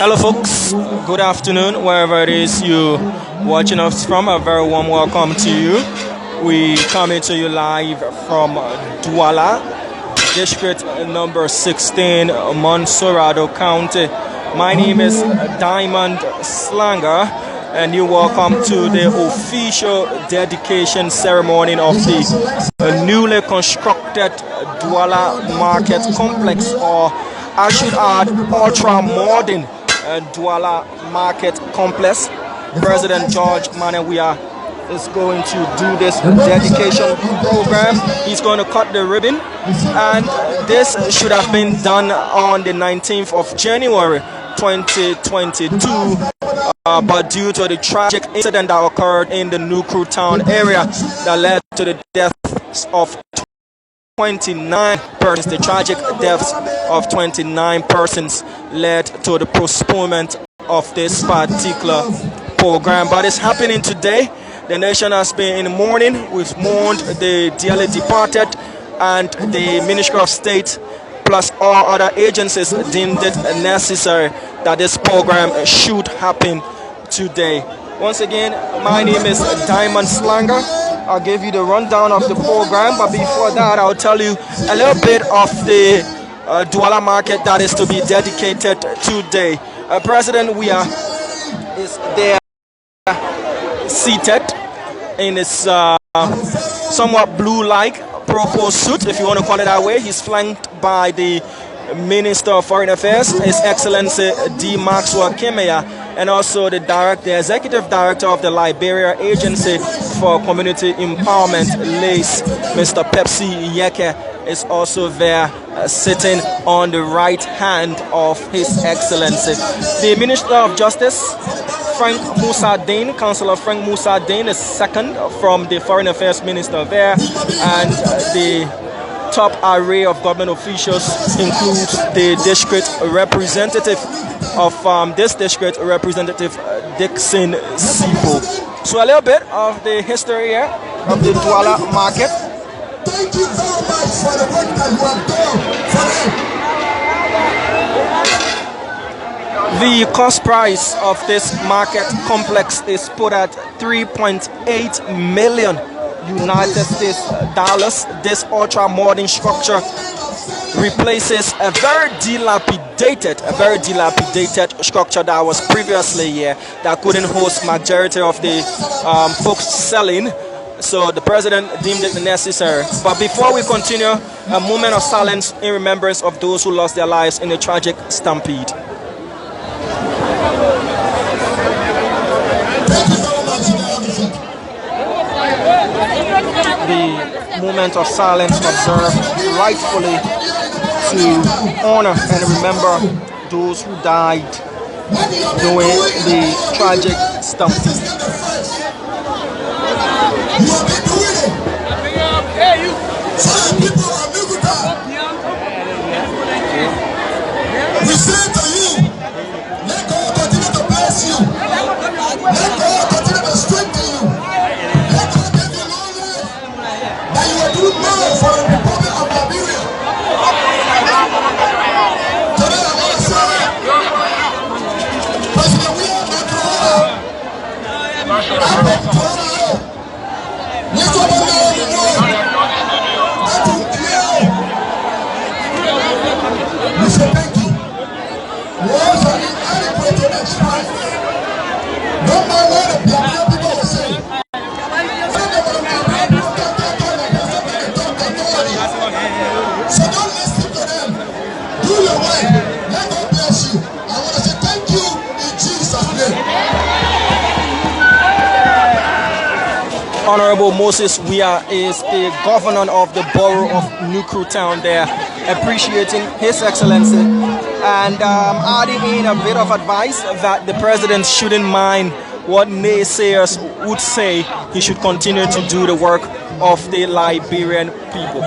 Hello folks, good afternoon, wherever it is you watching us from. A very warm welcome to you. We coming to you live from Duala, district number 16, Monserrado County. My name is Diamond Slanger, and you're welcome to the official dedication ceremony of the newly constructed Duala Market Complex, or I should add, ultra-modern Duala Market Complex. President George Weah is going to do this dedication program. He's going to cut the ribbon, and this should have been done on the 19th of January 2022, but due to the tragic incident that occurred in the Nukru town area that led to the deaths of 29 persons, the tragic deaths of 29 persons led to the postponement of this particular program. But it's happening today. The nation has been in mourning. We've mourned the dearly departed, and the Ministry of State plus all other agencies deemed it necessary that this program should happen today. Once again, my name is Diamond Slanger. I'll give you the rundown of the program, but before that, I'll tell you a little bit of the Duala market that is to be dedicated today. President Weah is there, seated in his somewhat blue-like purple suit, if you want to call it that way. He's flanked by the Minister of Foreign Affairs, His Excellency D. Maxwell Kimeya, and also the Executive Director of the Liberia Agency for Community Empowerment, LACE, Mr. Pepsi Yeke, is also there, sitting on the right hand of His Excellency. The Minister of Justice, Frank Musa Dane, Councillor Frank Musa Dane, is second from the Foreign Affairs Minister there, and the top array of government officials includes the district representative of this district, Representative Dixon Sipo. So a little bit of the history here of the Duala market. Thank you so much for the work that you have done. The cost price of this market complex is put at 3.8 million United States dollars. This ultra-modern structure replaces a very dilapidated structure that was previously here that couldn't host majority of the folks selling. So the president deemed it necessary. But before we continue, a moment of silence in remembrance of those who lost their lives in a tragic stampede. The moment of silence observed rightfully to honor and remember those who died during the tragic stampede. We say to you, let God continue to bless you. Let God continue to strengthen you. Let God give you long life, that you will do more for the Republic of Liberia. Today I want to say, President Weah, we say thank you. Words are inadequate to express. No matter what the people will say. So don't listen to them. Do your work. Let God bless you. I want to say thank you in Jesus' name. Honorable Moses Weah is the governor of the borough of Nukru town there, appreciating His Excellency and adding in a bit of advice that the president shouldn't mind what naysayers would say. He should continue to do the work of the Liberian people.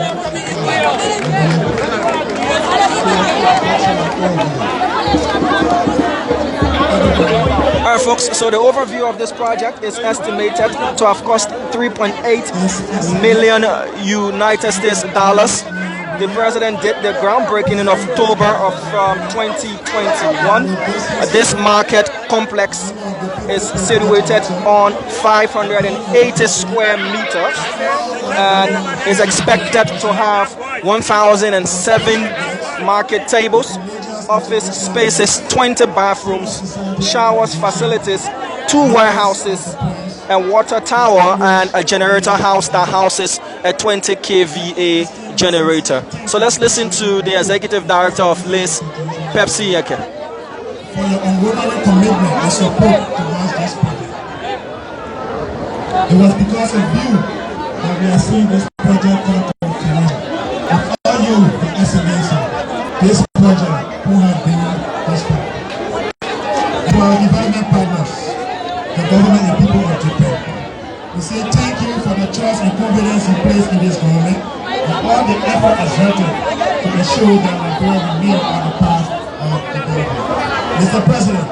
Alright folks, so the overview of this project is estimated to have cost 3.8 million United States dollars. The president did the groundbreaking in October of 2021. This market complex is situated on 580 square meters and is expected to have 1,007 market tables, office spaces, 20 bathrooms, showers, facilities, 2 warehouses, a water tower, and a generator house that houses a 20 kVA generator. So let's listen to the executive director of Liz, Pepsi Yeke. For your unwavering commitment and support towards this project. It was because of you that we are seeing this project come to fruition. Without you, the Excellency, this project would have been this far. To our development partners, the government and people of Japan, we say thank you for the trust and confidence you place in this government and all the effort exerted to ensure that Liberia remain on the path of development. Mr. President,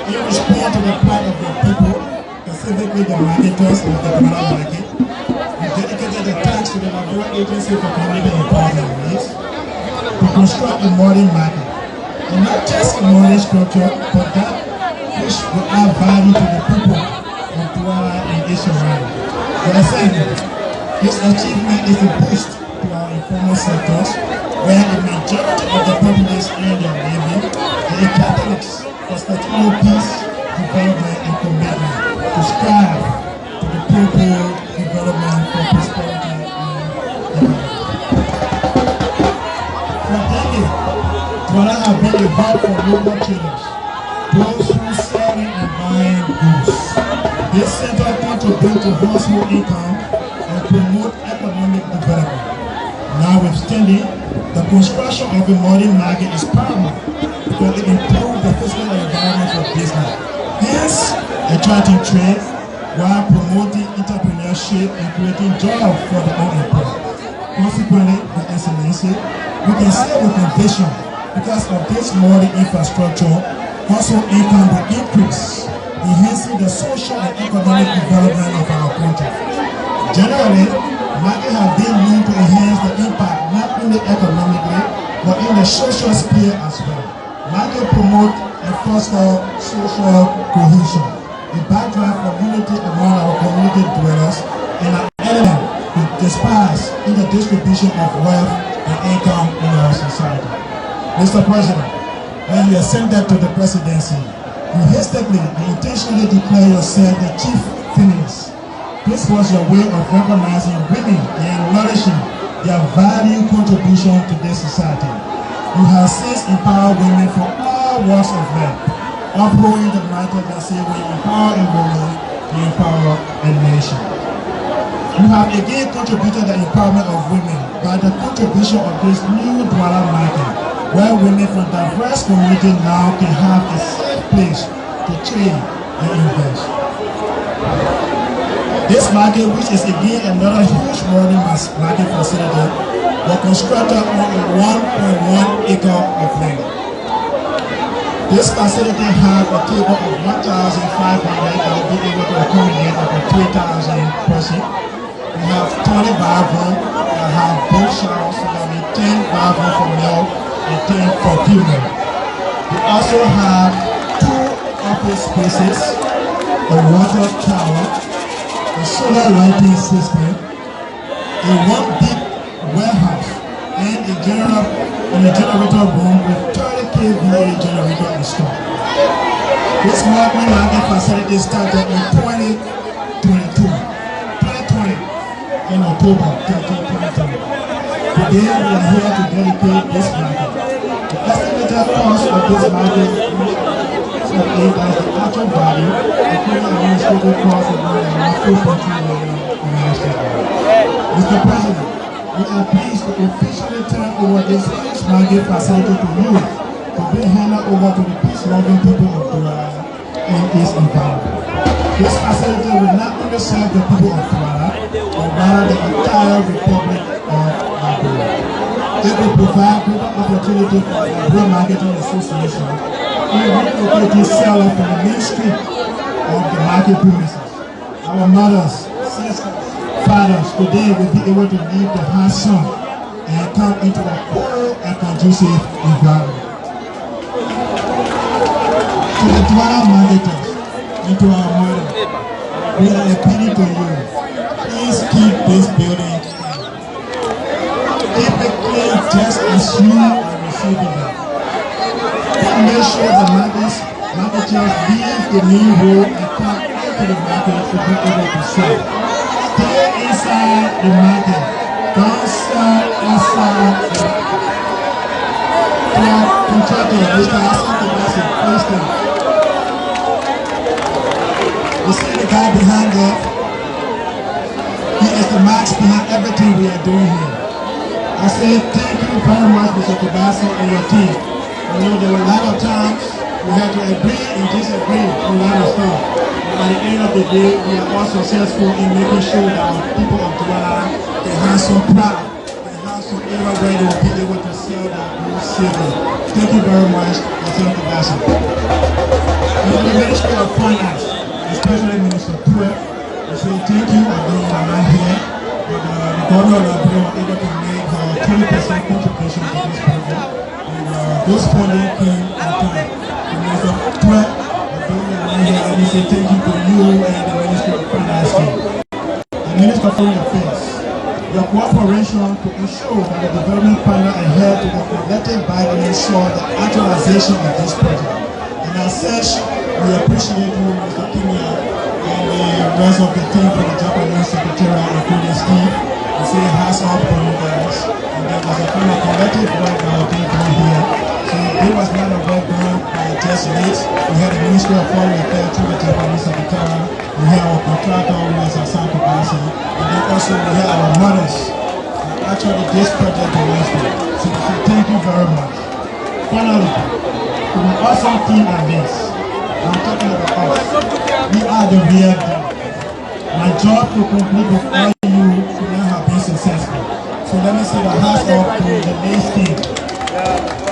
in response to the plight of your people, specifically the marketers of the Duala market, we dedicated the thanks to the Liberia Agency for Community Empowerment Needs to construct a modern market, and not just a modern structure, but that which will add value to the people of Duala and its surroundings. For example, this achievement is a boost to our informal sectors, where the majority of the population earn their living, and a catalyst for sustainable peace, development, and commitment to strive to the people development for prosperity and development. For decades, Duala has been a hub for local traders, those who selling and buying goods. This center contributes to household income and promote economic development. Notwithstanding, the construction of a modern market is paramount because it improves the physical environment for business, hence attracting trade while promoting entrepreneurship and creating jobs for the unemployed. Consequently, the Excellency, we can say with conviction, because of this modern infrastructure, household income will increase, enhancing the social and economic development of our country. Generally, market have been known to enhance the impact not only economically, but in the social sphere as well. Market promote and foster social cohesion, a backdrop for unity among our community dwellers, and an element to despise in the distribution of wealth and income in our society. Mr. President, when you ascended to the presidency, you hastily and intentionally declared yourself the chief feminist. This was your way of recognizing women and acknowledging their value contribution to this society. You have since empowered women from all walks of life, upholding the mantra that says when you empower a woman, you empower a nation. You have again contributed the empowerment of women by the contribution of this new Duala market, where women from diverse communities now can have a safe place to trade and invest. This market, which is again another huge modern market facility, was constructed on a 1.1 acre of land. This facility has a table of 1,500 that will be able to accommodate up to 3,000 persons. We have 20 bathrooms that have both showers, so there will be 10 bathrooms for male and 10 for female. We also have 2 office spaces, a water tower, a solar lighting system, a 1 big warehouse, and a generator room with 30 kVA generator installed. This market facility started in 2020 in October 2020. Today we are here to dedicate this market. The estimated cost of this market is as the actual value, including administrative costs of more than $4.2 million. Mr. President, we are pleased to officially turn over this huge market facility to you to be handed over to the peace-loving people of Duala and its environment. This facility will not only serve the people of Duala, but rather the entire Republic of Liberia. It will provide greater opportunity for the Liberia Marketing Association in relocating sellers from the main street of the market premises. Our mothers, sisters, fathers today will be able to leave the hot sun and can come into a cool and conducive environment. To the Duala marketers, into our model, we are appealing to you. Please keep this building clean. Keep it clean just as you are receiving it. Please make sure the marketers leave the main road and come into the market to be able to sell. Stay inside the market. Don't sell outside the contractor. Mr. Hassan Kabasi, please stand. You see the guy behind there? He is the max behind everything we are doing here. I say thank you very much, Mr. Kabasi and your team. I know there were a lot of times we had to agree and disagree on a lot of stuff. But by the end of the day, we are all successful in making sure that our people of Duala, they have some pride, they have some area where they will be able to sell their goods safely. Thank you very much, Mr. Kabasi. And the Ministry of Finance, especially Minister Weah, I say thank you for being around here. But the government of Liberia was able to make 20% contribution to this program. And those funding came on time. The Minister Weah for being around here, and we say thank you to you and the Ministry of Finance team. The Minister of Foreign Affairs, your cooperation to ensure that the development partner adhere to the collective bargaining ensure the actualization of this project. And as such, we appreciate you, Mr. Kimia, and the rest of the team from the Japanese Secretariat, including Steve. We say hats off for you guys. And then there's a kind of collective work that we're doing through here. So it was not a work done by just late. We had the Ministry of Foreign Affairs through the Japanese Secretariat. We had our contractor, who is Hassan Kabasi. And then also we had our mothers. Actually, this project belongs to. So we say thank you very much. Finally, to the awesome team at this. I'm talking about us. We are the real deal. My job to complete before you should not have been successful. So let me say the hats off to the main team.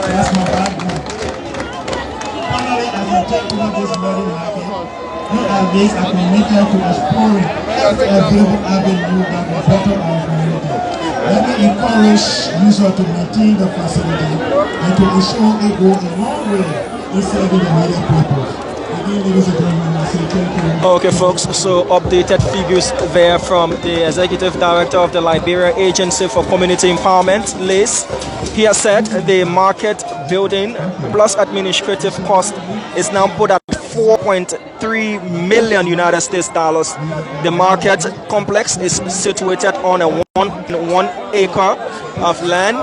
That's my background. Finally, as I take over this learning market, you at least are committed to exploring every available avenue that will better our community. Let me encourage users to maintain the facility and to ensure it goes a long way in serving the needed people. Okay, folks, so updated figures there from the Executive Director of the Liberia Agency for Community Empowerment, Liz. He has said the market building plus administrative cost is now put at 4.3 million United States dollars. The market complex is situated on a 1 acre of land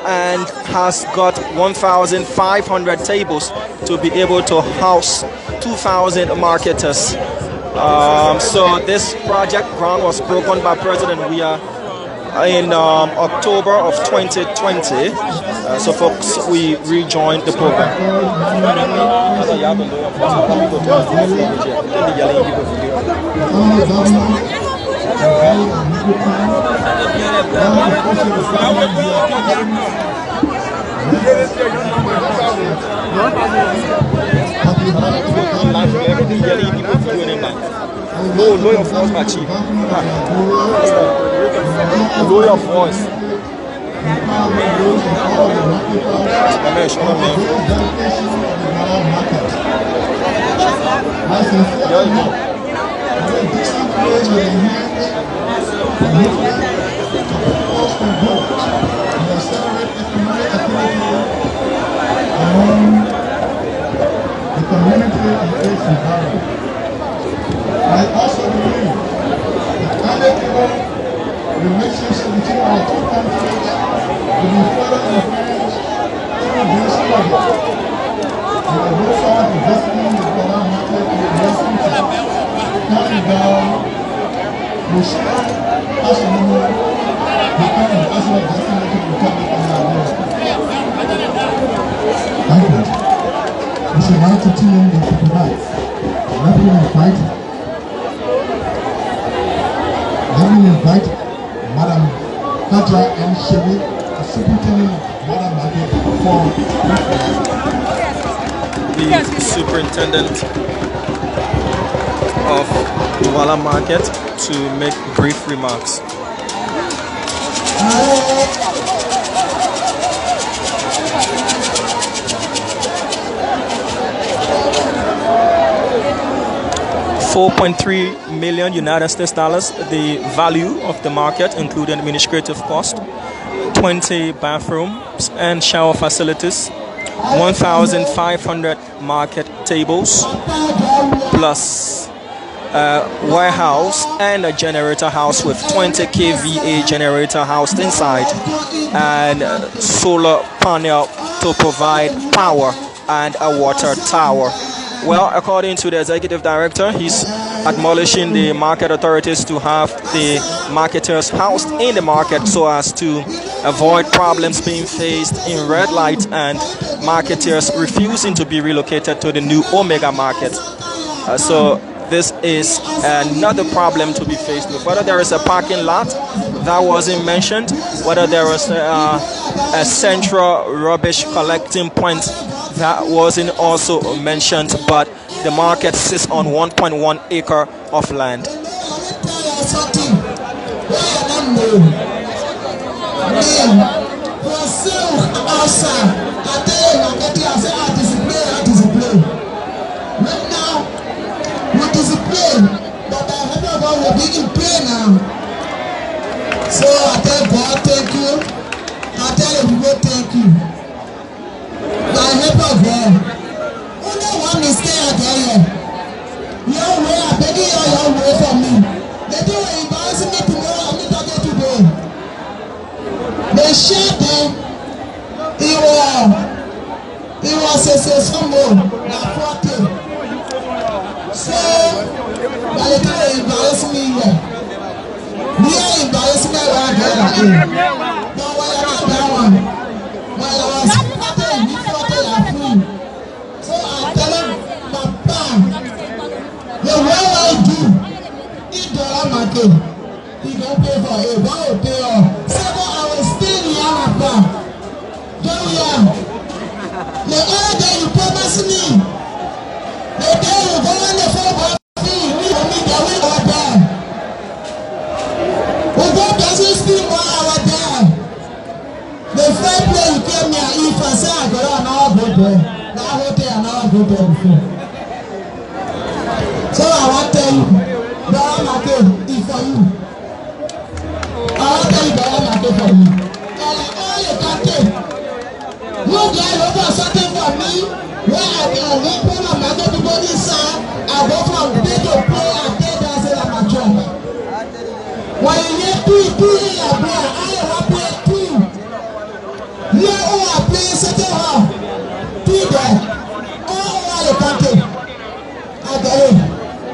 and has got 1,500 tables to be able to house 2,000 marketers. So this project ground was broken by President Weah in October of 2020. So folks, we rejoined the program. Lower your voice, my chief. Lower your voice. The community and its environment. I also believe that amicable relationship between our two countries will be further enhanced through this project. And I look forward to visiting the Duala market in the near future. Coming down, we share astronomy, become an excellent destination to Republic of Liberia. Thank you. We should like to tune in to tonight. Let me invite Madam Kadra and Shebi, the Superintendent of Madam Market, for the Superintendent of Duala Market to make brief remarks. $4.3 million United States dollars, the value of the market, including administrative cost, 20 bathrooms and shower facilities, 1,500 market tables, plus a warehouse and a generator house with 20 kVA generator housed inside, and solar panel to provide power, and a water tower. Well, according to the executive director, he's admonishing the market authorities to have the marketers housed in the market so as to avoid problems being faced in red light and marketers refusing to be relocated to the new Omega market. So this is another problem to be faced with. Whether there is a parking lot, that wasn't mentioned. Whether there was a central rubbish collecting point, that wasn't also mentioned. But the market sits on 1.1 acre of land. So I tell God thank you. I tell everybody thank you. My helper God. Only one mistake I tell you. Your way, I beg you, your way for me. They do embarrass me tomorrow. I'm not talking today. They share them. It was a someone that fought it. So by the time they embarrass me here. Yeah, embarrassment right there. But when I got that one, when I was fighting, you fought it and free. So I tell him, Papa, the way I do, $8 market, he don't pay for it. Why will pay off? So I was still in Papa. Don't we are? The other day you promised me. The day you go on the phone for me, me, the way I die. Doesn't speak more our time. The first place you came here, if I say I go on our good there, that hotel and our good there before. So I want to tell you, Duala market is for you. I want to tell you Duala market for you. And all you can take. You guys over something for me, where I can leave from a market to go inside, I go from day to play and take that as a mature. When you get two in your brain, I will play two. You are playing second half. Two there. All you can take. I get it.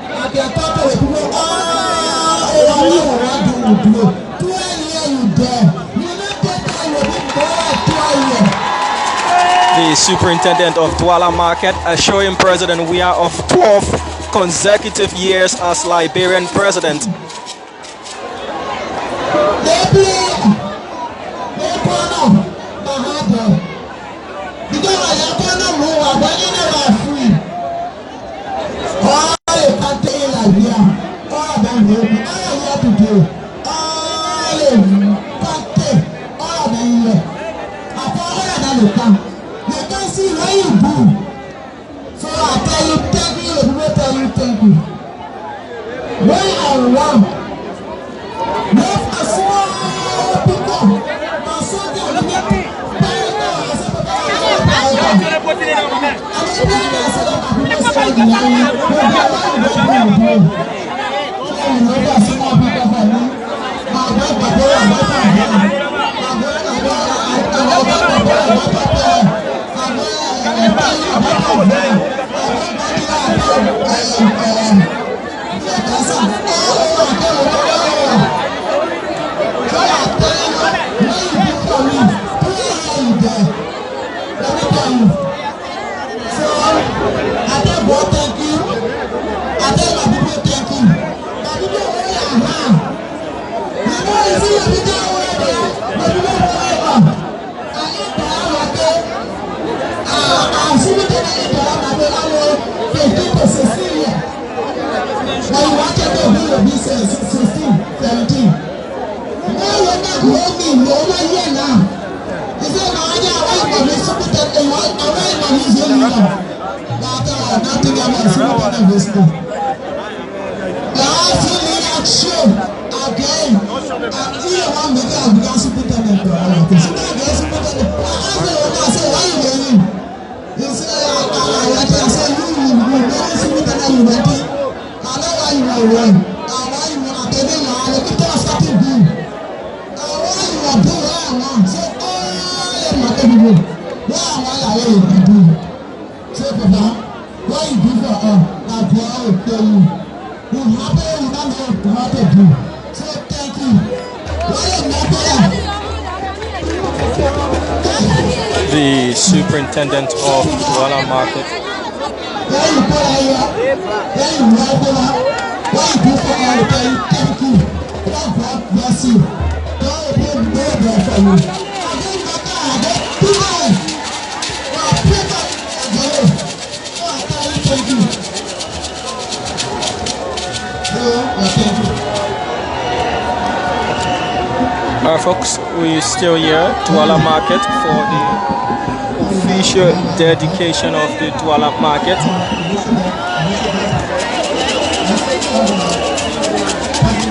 I can talk to people. I want to do. 2 years you there. You not take time with it. 2 years. The superintendent of Duala Market assuring President Weah of 12 consecutive years as Liberian president. The superintendent of Duala Market. Alright folks, we're still here, Duala Market, for the official dedication of the Duala Market.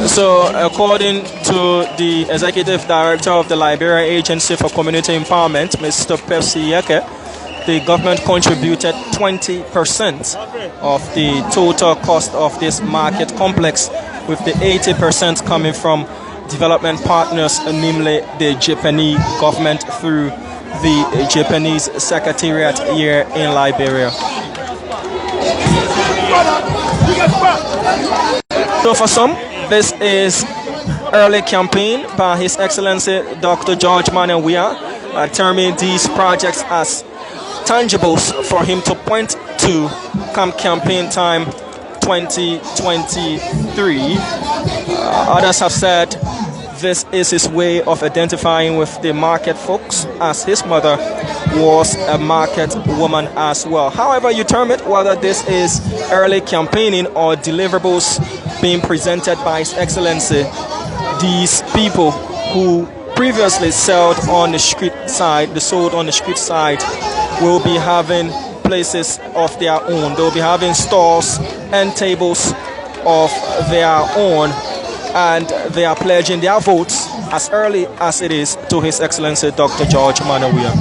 So according to the Executive Director of the Liberia Agency for Community Empowerment, Mr. Percy Yeke, the government contributed 20% of the total cost of this market complex, with the 80% coming from development partners, namely the Japanese government through the Japanese Secretariat here in Liberia. So for some, this is early campaign by His Excellency Dr. George Manuel Weah, terming these projects as tangibles for him to point to come campaign time 2023. Others have said this is his way of identifying with the market folks, as his mother was a market woman as well. However you term it, whether this is early campaigning or deliverables being presented by His Excellency, these people who previously sold on the street side, will be having places of their own. They'll be having stores and tables of their own, and they are pledging their votes as early as it is to His Excellency Dr. George Manuel Weah.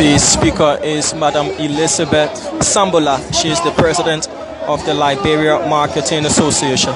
The speaker is Madam Elizabeth Sambola. She is the president of the Liberia Marketing Association.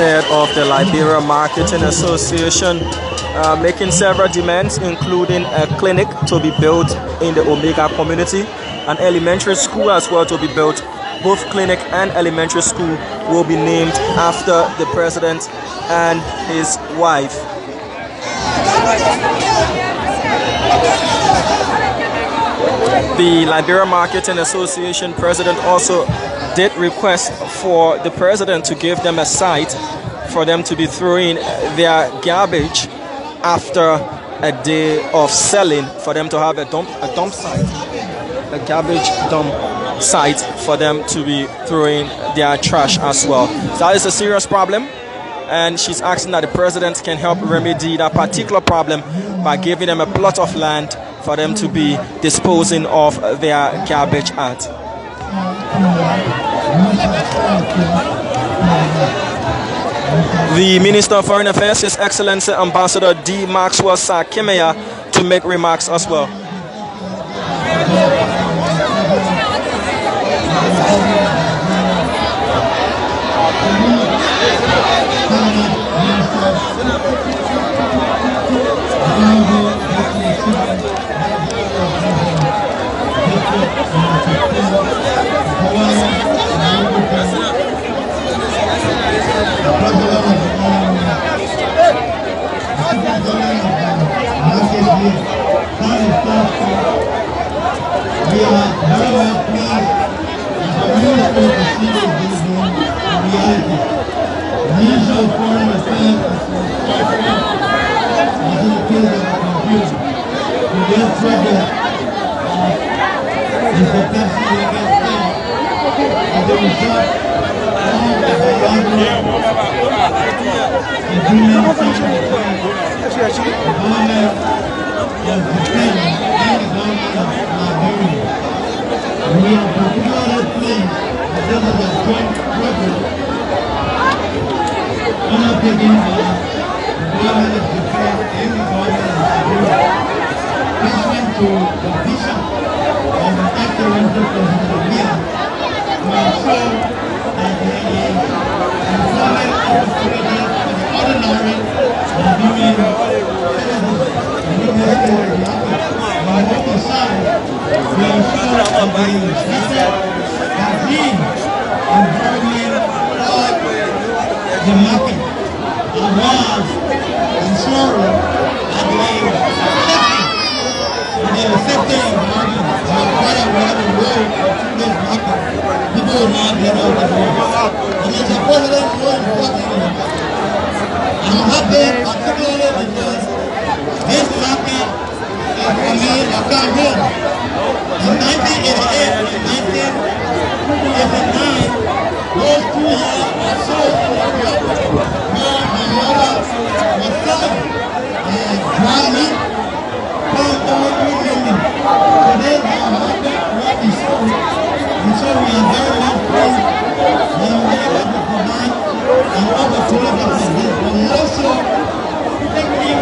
Head of the Liberia Marketing Association making several demands, including a clinic to be built in the Omega community, an elementary school as well to be built. Both clinic and elementary school will be named after the president and his wife. The Liberia Marketing Association president also did request for the president to give them a site for them to be throwing their garbage after a day of selling, for them to have a dump site, a garbage dump site for them to be throwing their trash as well. So that is a serious problem, and she's asking that the president can help remedy that particular problem by giving them a plot of land for them to be disposing of their garbage at. The Minister of Foreign Affairs, His Excellency Ambassador D. Maxwell Sakimeya, to make remarks as well. We are very well pleased as a minister to see this in reality. The Minister of Foreign Affairs as in the case of the computer. We get project is the person who gets paid. As a result, all of the bilateral agreements signed between the government of Japan and the government of Liberia. We are particularly pleased that this is a joint project undertaken by the government of Japan and the government of Liberia, pursuant to the vision of the Excellency President Weah to ensure that there is employment opportunities for the ordinary Liberian citizens in the market. On the other side, we ensure that there is restricted and clean environment for the market, as well as ensuring that there is safety environment. Whether we have a road through this market, people will not get off the road. And it's a president more important. I'm happy particularly because this market is for me a come home. In 1988 and 1989, those 2 years or so in the field where my mother was selling dry meat from over 3 million. Today our market rate is sold, and so we are very much pleased that we are able to provide an opportunity for this, but also taking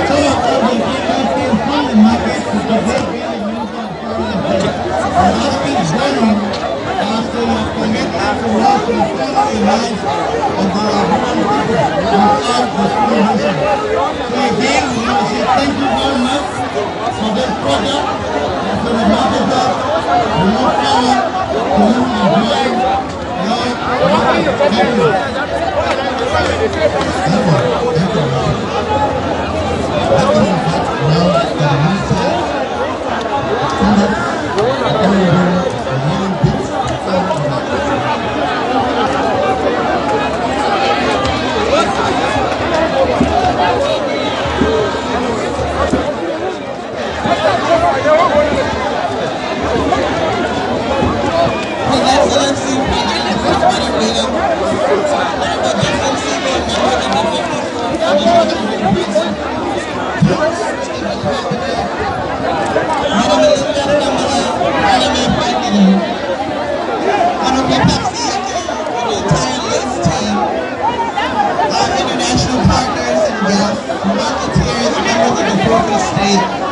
some of the industries from the market to today being the Minister of Foreign Affairs. And asking General as to your commitment to work to further the lives of the Liberian people inside the school mission. So again, we want to say thank you very much for this project and for the marketer. We look forward to you enjoying your market. Thank you.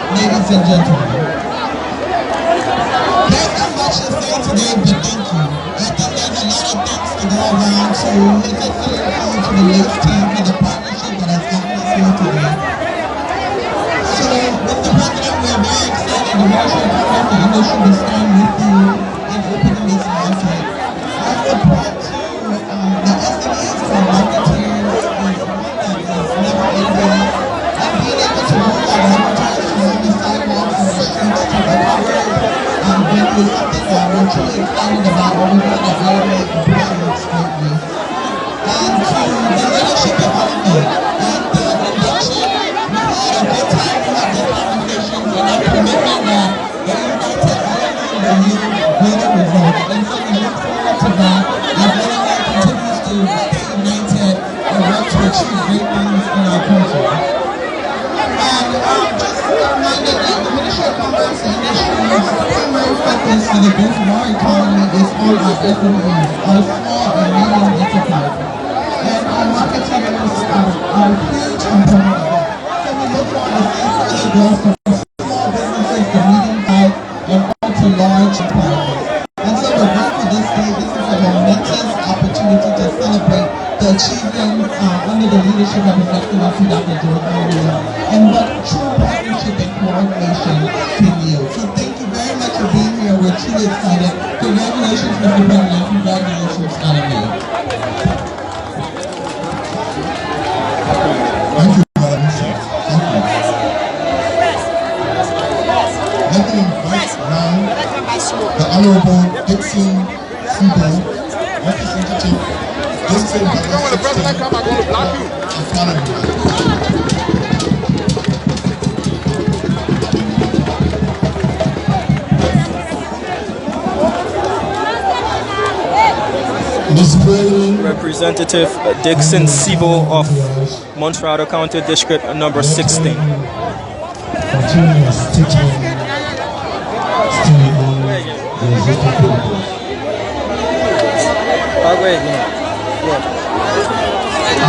Ladies and gentlemen, there's not much to say today, but thank you. I think there's a lot of thanks to go around, so His Excellency to the LACE team for the partnership that has gotten us here today. So, Mr. President, we are very excited. The Ministry of Foreign and Industry will stand with you in opening this market. Our support to the SMEs for marketeers is one that is never ending. And being able to move our advertisers on the sidewalks and the streets to the covered venue is something that we're truly excited about, and we're going to elevate and appreciate greatly. And to the leadership of government and the election, we had a good time, we had good conversations, and I'm commitment that the United Island will yield greater results. And so we look forward to that as Liberia continues to stay united and work to achieve great things in our country. And just a reminder that the Ministry of Commerce and Industry's primary focus for the growth of our economy is on all our SMEs, our small and medium enterprises. And our marketers are huge component of that. So we look for the further growth from small businesses to medium size and all to large enterprises. And so we're grateful this day. This is a momentous opportunity to celebrate the achievements under the leadership of His Excellency Dr. George Weah, and what true partnership and coordination can yield. So thank you very much for being here. We're truly excited. Congratulations, Mr. President. Congratulations, Madam Mayor. Thank you, Madam Chair. Thank you. Let me invite now the Honorable Dixon Sibo, representative. When the president comes, I'm going to block you. Mr. President, Representative Dixon Sibo of Montreal County District number 16. Continue sticking still on the existing protocols.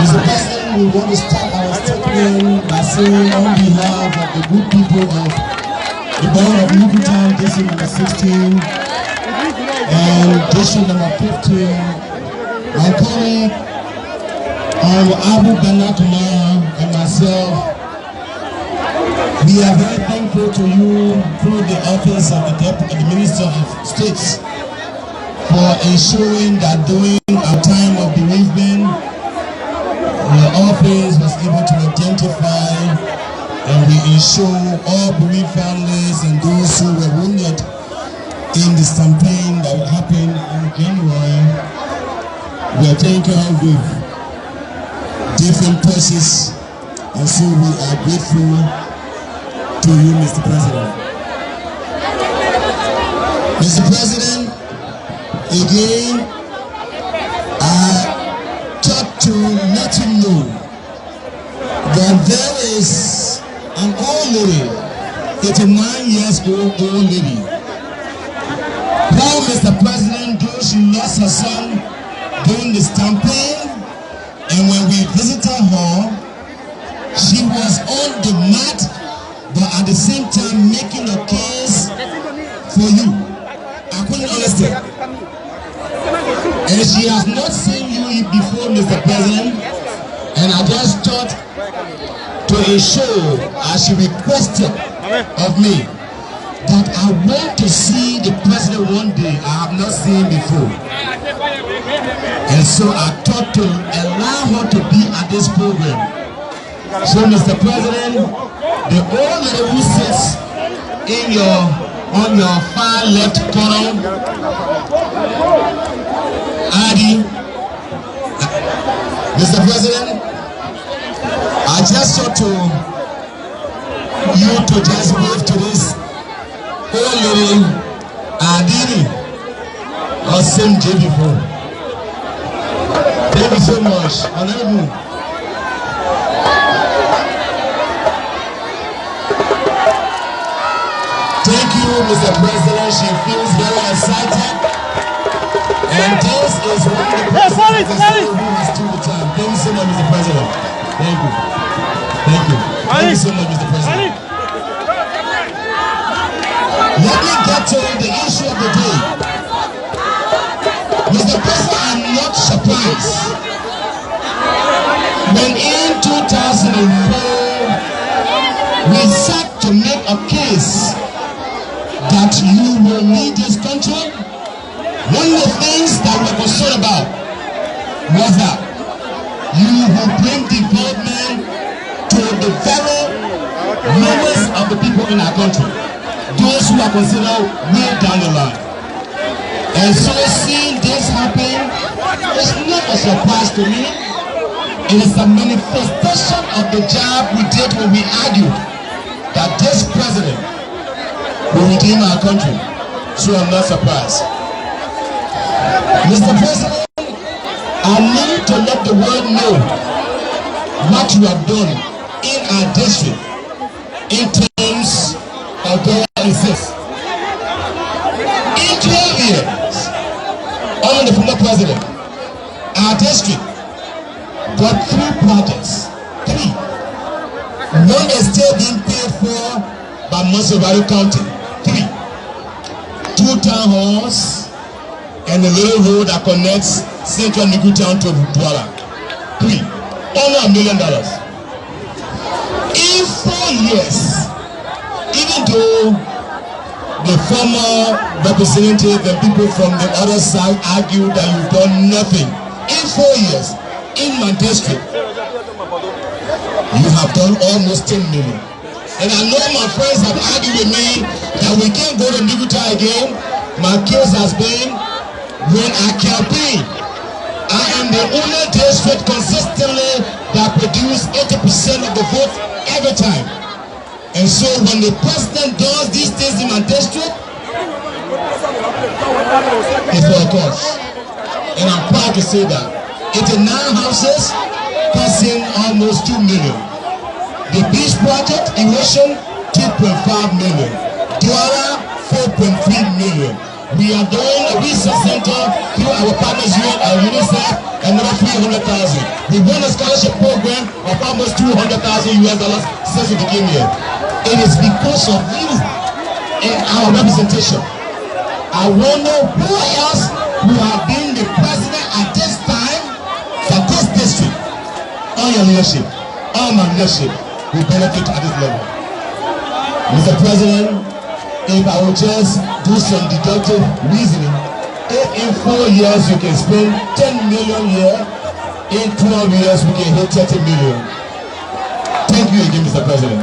Mr. President, we want to start our statement by saying on behalf of the good people of the Borough of Newtown, District number 16 and District number 15, my colleague Abu Banatumara and myself, we are very thankful to you through the office of the Minister of States for ensuring that during our time of bereavement, your office was able to identify and we ensure all bereaved families and those who were wounded in the campaign that happened in January were taken care of with different purses, and so we are grateful to you, Mr. President. Mr. President, again, I thought to let you know that there is an old lady, 89 years old lady, who, Mr. President, though she lost her son during the campaign, and when we visited her, she was on the mat, but at the same time making a case for you. I couldn't understand. And she has not seen you before, Mr. President, and I just thought to ensure, as she requested of me, that I want to see the President one day I have not seen before. And so I thought to allow her to be at this program. So, Mr. President, the old lady who sits on your far left corner, Adi, Mr. President, I just sought you to just wave to this old lady, Adi, or same day before. Thank you so much. Honorable. Thank you, Mr. President. She feels very excited. And this is one of the presidents who has stood the time. Thank you so much, Mr. President. Thank you. Thank you. Thank you so much, Mr. President. Let me get to the issue of the day. Mr. President, I'm not surprised. When in 2004, we set to make a case that you will lead this country, one of the things that we're concerned about was that you will bring development to the very lowest of the people in our country, those who are considered way down the line. And so seeing this happen is not a surprise to me. It is a manifestation of the job we did when we argued that this president will redeem our country. So I'm not surprised. Mr. President, I need to let the world know what you have done in our district in terms of Duala. In 12 years, on the former president, our district got 3 projects. 3. One is still being paid for by Monterey County. 3. 2 town halls and a little road that connects Central Nigu Town to Duala. 3. Only $1 million. In 4 years, even though the former representative and people from the other side argued that you've done nothing, in 4 years, in my district, you have done almost 10 million. And I know my friends have argued with me that we can't go to Niguta again. My case has been, when I campaign, I am the only district consistently that produce 80% of the vote every time. And so when the president does these things in my district, it's for a cause. And I'm proud to say that. 89 houses costing almost 2 million. The beach project, erosion, 2.5 million. Duala, 4.3 million. We are doing a research center through our partners here at UNICEF, another 300,000. We won a scholarship program of almost $200,000 since we became here. It is because of you and our representation. I wonder who else who have been the president at this time for this district. All your leadership, all my leadership will benefit at this level. Mr. President, if I will just do some deductive reasoning, if in 4 years you can spend 10 million here, in 12 years we can hit 30 million. Thank you again, Mr. President.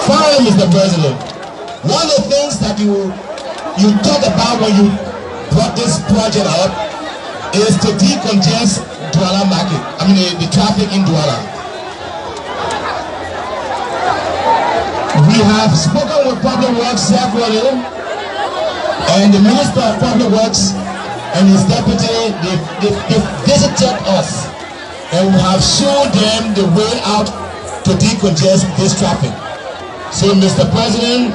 Finally, Mr. President, one of the things that you talked about when you brought this project up is to decongest Duala market. The traffic in Duala. We have spoken with Public Works separately, and the Minister of Public Works and his deputy, they visited us, and we have shown them the way out to decongest this traffic. So, Mr. President,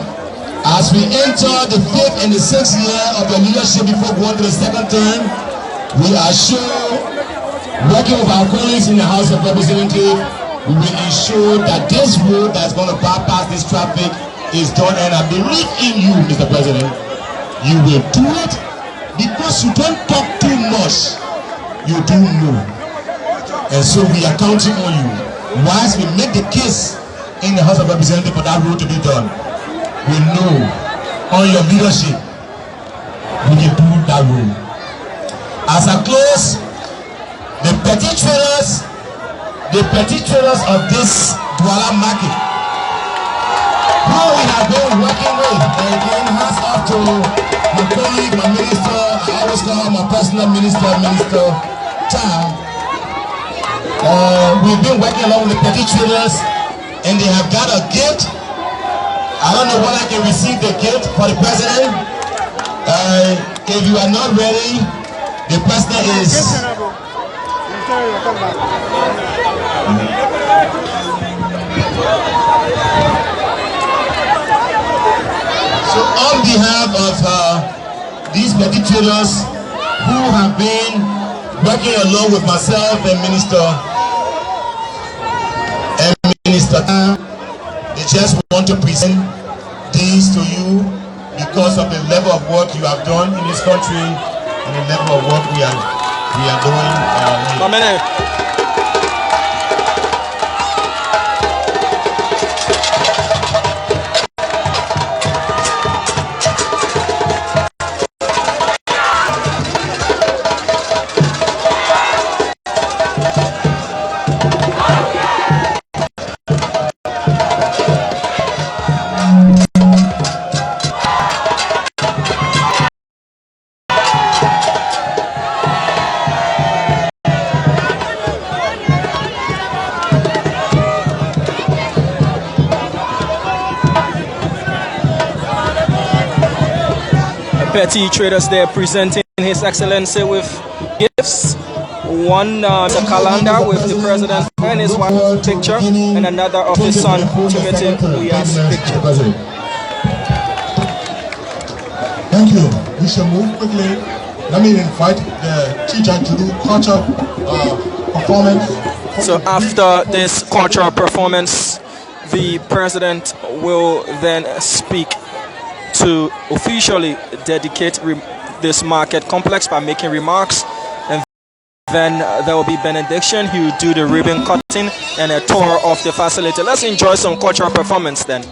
as we enter the 5th and the 6th year of the leadership before going to the 2nd term, we are sure, working with our colleagues in the House of Representatives, we will ensure that this road that's going to bypass this traffic is done. And I believe in you, Mr. President. You will do it because you don't talk too much. You do more. And so we are counting on you. Once we make the case in the House of Representatives for that road to be done, we know on your leadership we can do that road. As I close, the petty traders of this Duala market, who we have been working with, and again, hats off to my colleague, my minister, I always call my personal minister, Minister Cha. We've been working along with the petty traders, and they have got a gift. I don't know when I can receive the gift for the president. If you are not ready, the president is... So on behalf of these petty traders who have been working along with myself and Minister they just want to present these to you because of the level of work you have done in this country and the level of work we are doing. Petty traders there presenting His Excellency with gifts. One is a calendar with the president and his wife's picture, and another of his son Timothy Weah's picture. Thank you. We shall move quickly. Let me invite the teacher to do culture performance. So after this cultural performance, the president will then speak to officially dedicate this market complex by making remarks, and then there will be benediction. He will do the ribbon cutting and a tour of the facility. Let's enjoy some cultural performance then.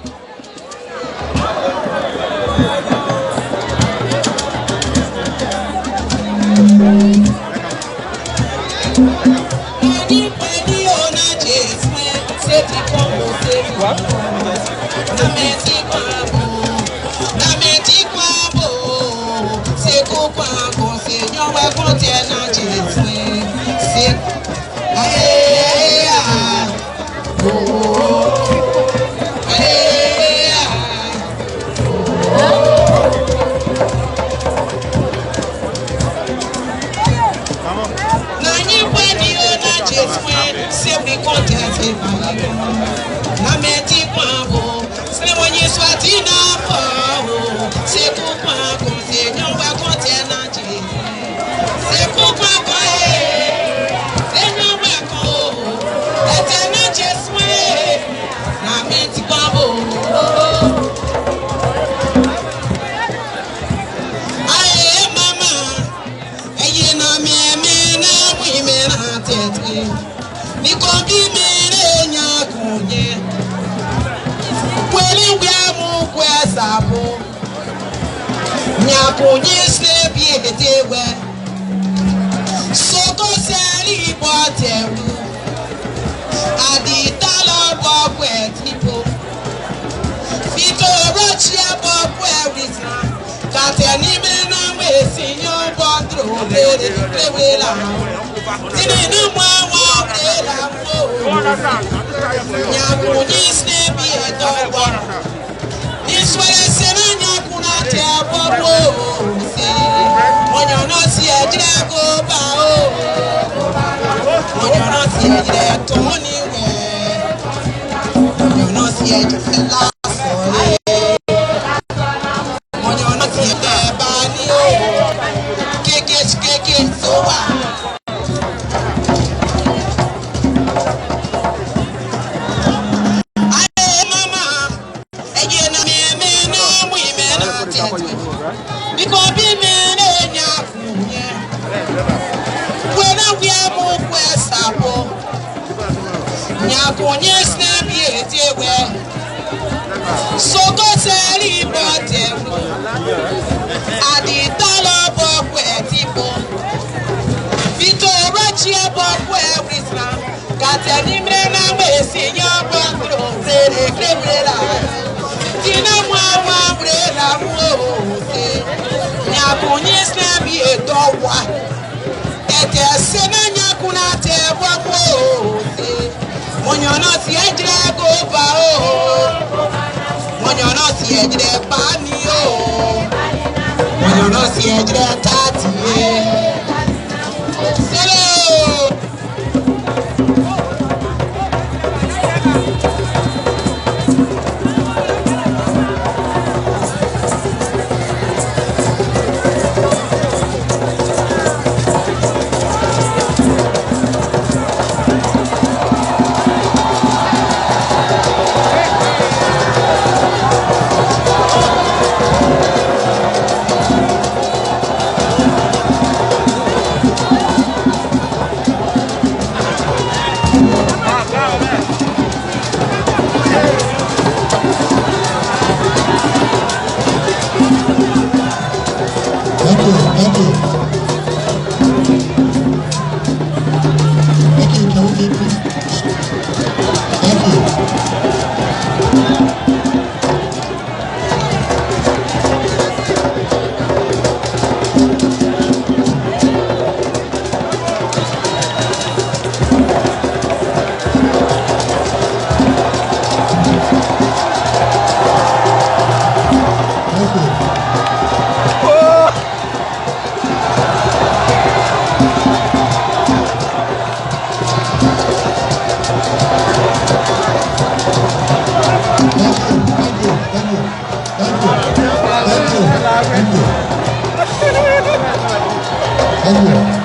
Thank you.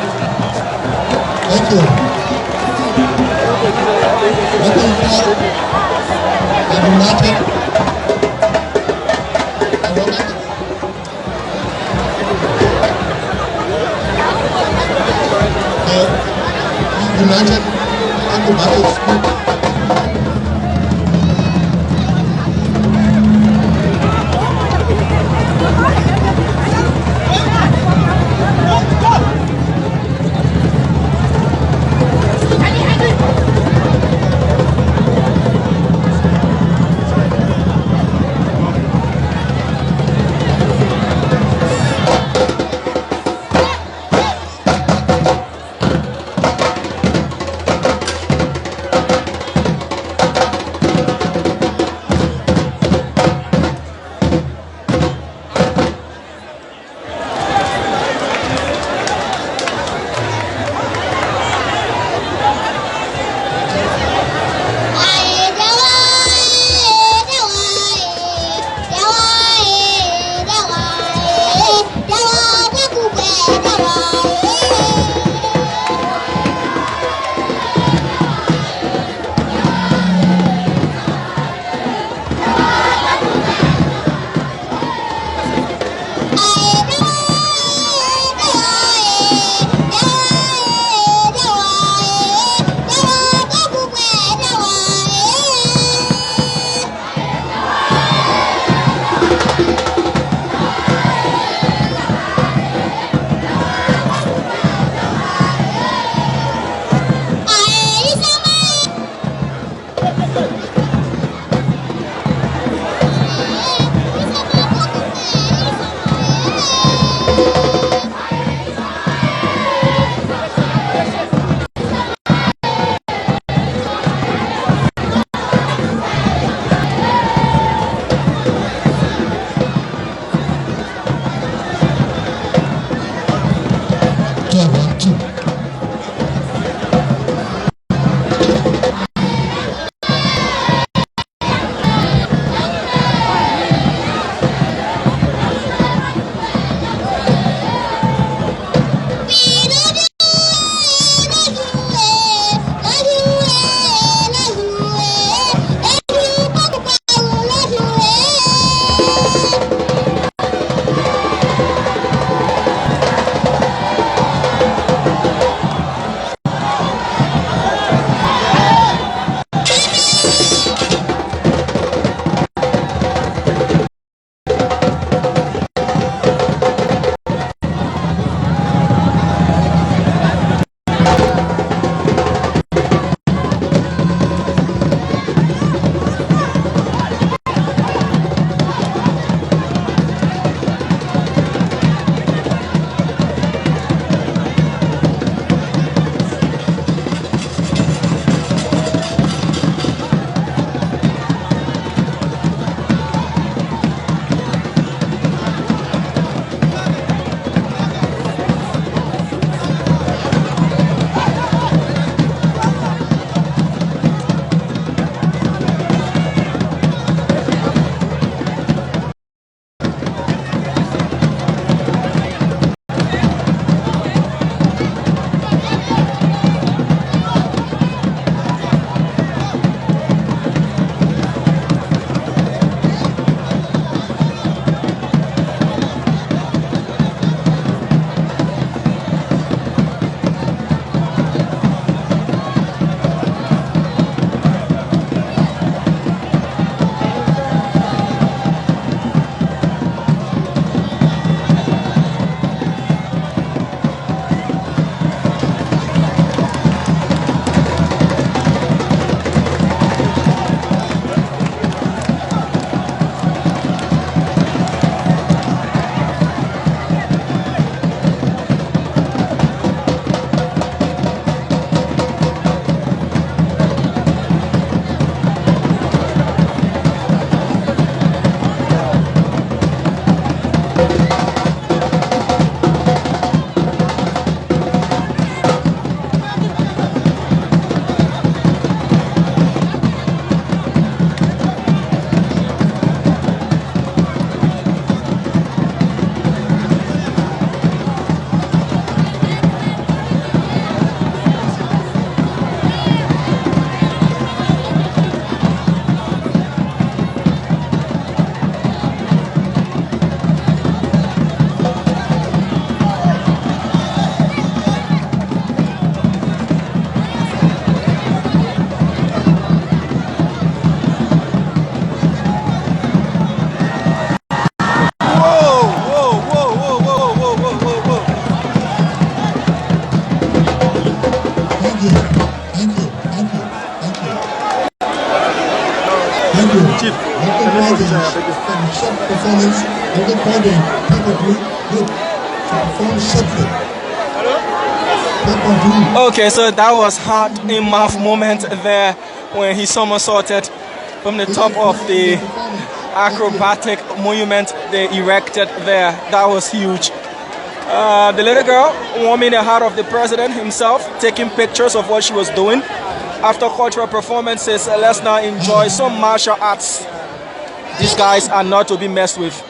Thank you. Looking for the United United Democratic Thank you. Chief. Looking for the short performance. Looking for the perfectly good to perform shortly. Okay, so that was heart in mouth moment there when he somersaulted from the top of the acrobatic monument they erected there. That was huge. The little girl warming the heart of the president himself, taking pictures of what she was doing. After cultural performances, let's now enjoy some martial arts. These guys are not to be messed with.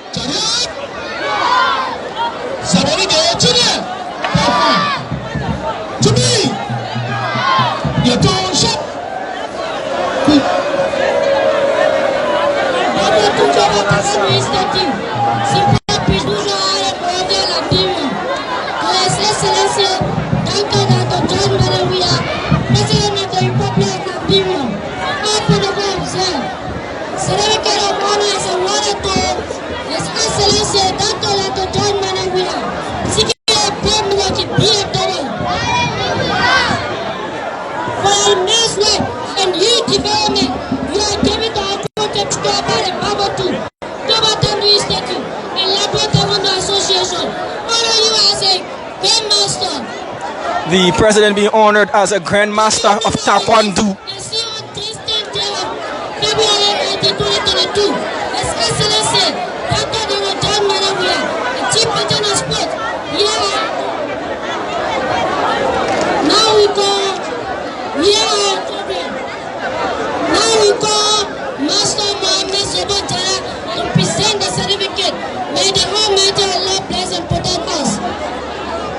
The president being honored as a grandmaster of Taekwondo.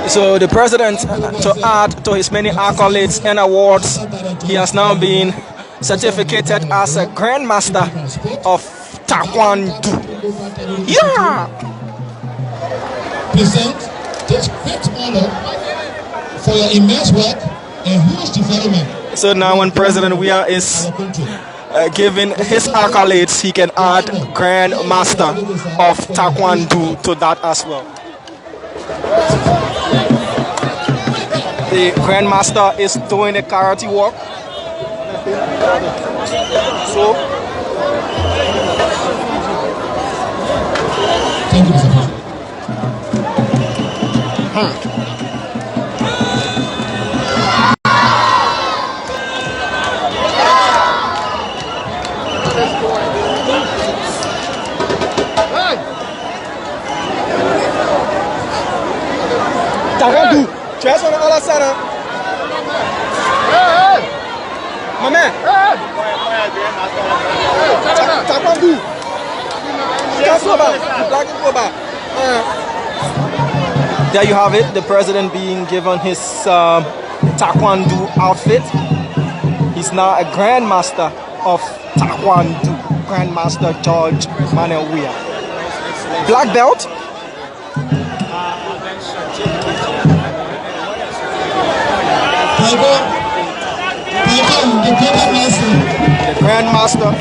So the president, to add to his many accolades and awards, he has now been certificated as a grandmaster of Taekwondo. Yeah! Present this great honor for your immense work and huge development. So now when President Weah is giving his accolades, he can add grandmaster of Taekwondo to that as well. The grandmaster is doing a karate walk. So, thank you, Mr. President. Taekwondo, dress on the other side. My man. Taekwondo. There you have it, the president being given his Taekwondo outfit. He's now a grandmaster of Taekwondo, Grandmaster George Manuel Weah. Black belt. The grandmaster.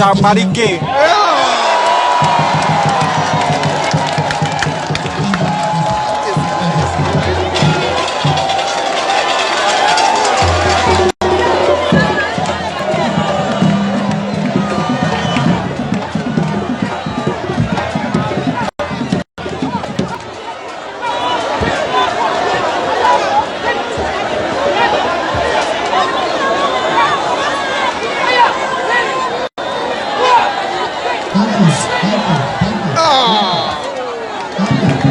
Sabarike.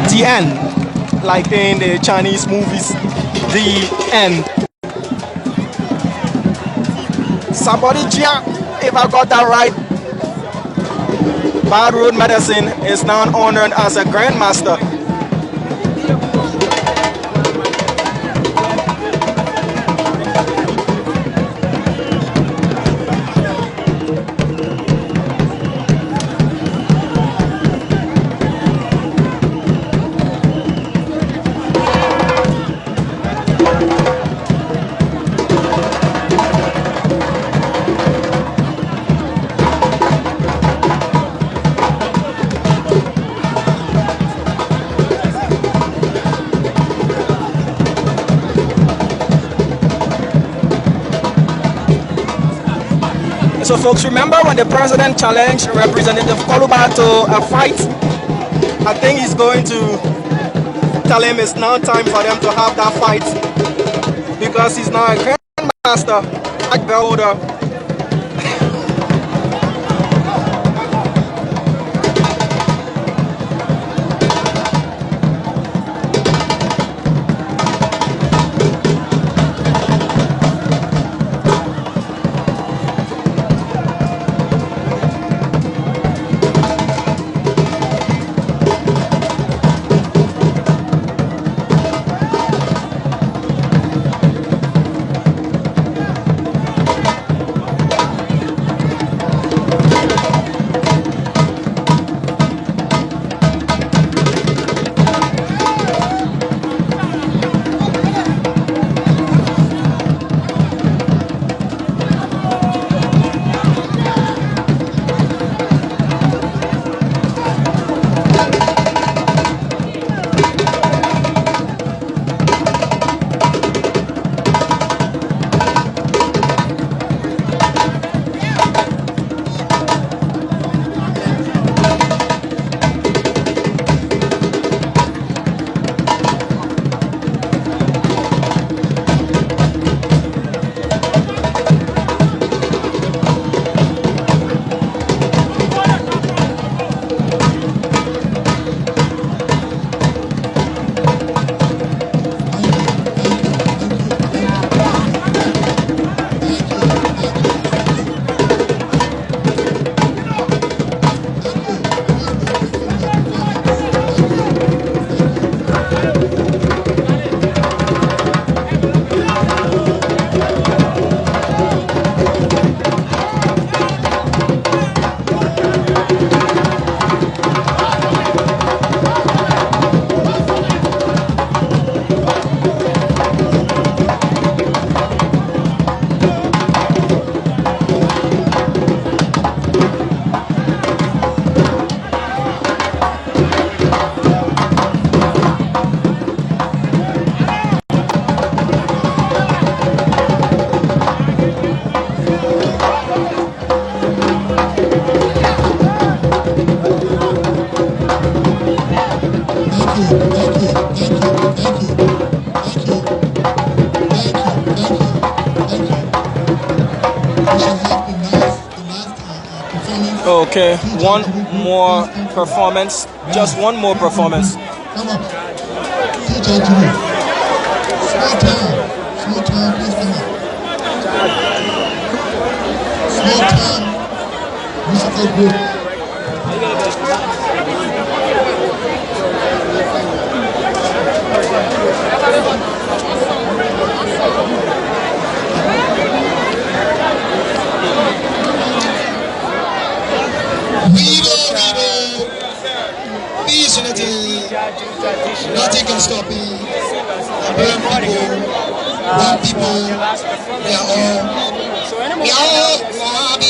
The end, like in the Chinese movies, the end. Somebody cheer if I got that right. Bad Road Medicine is now honored as a grandmaster. So folks, remember when the president challenged Representative Koluba to a fight? I think he's going to tell him it's now time for them to have that fight because he's now a grandmaster, black belt holder. Okay, one more performance. Just one more performance. Come on. Teach her to me. Slow time, please come on. Slow time, musical group. Nothing can stop me. Brown people, white people, we are all be our Father.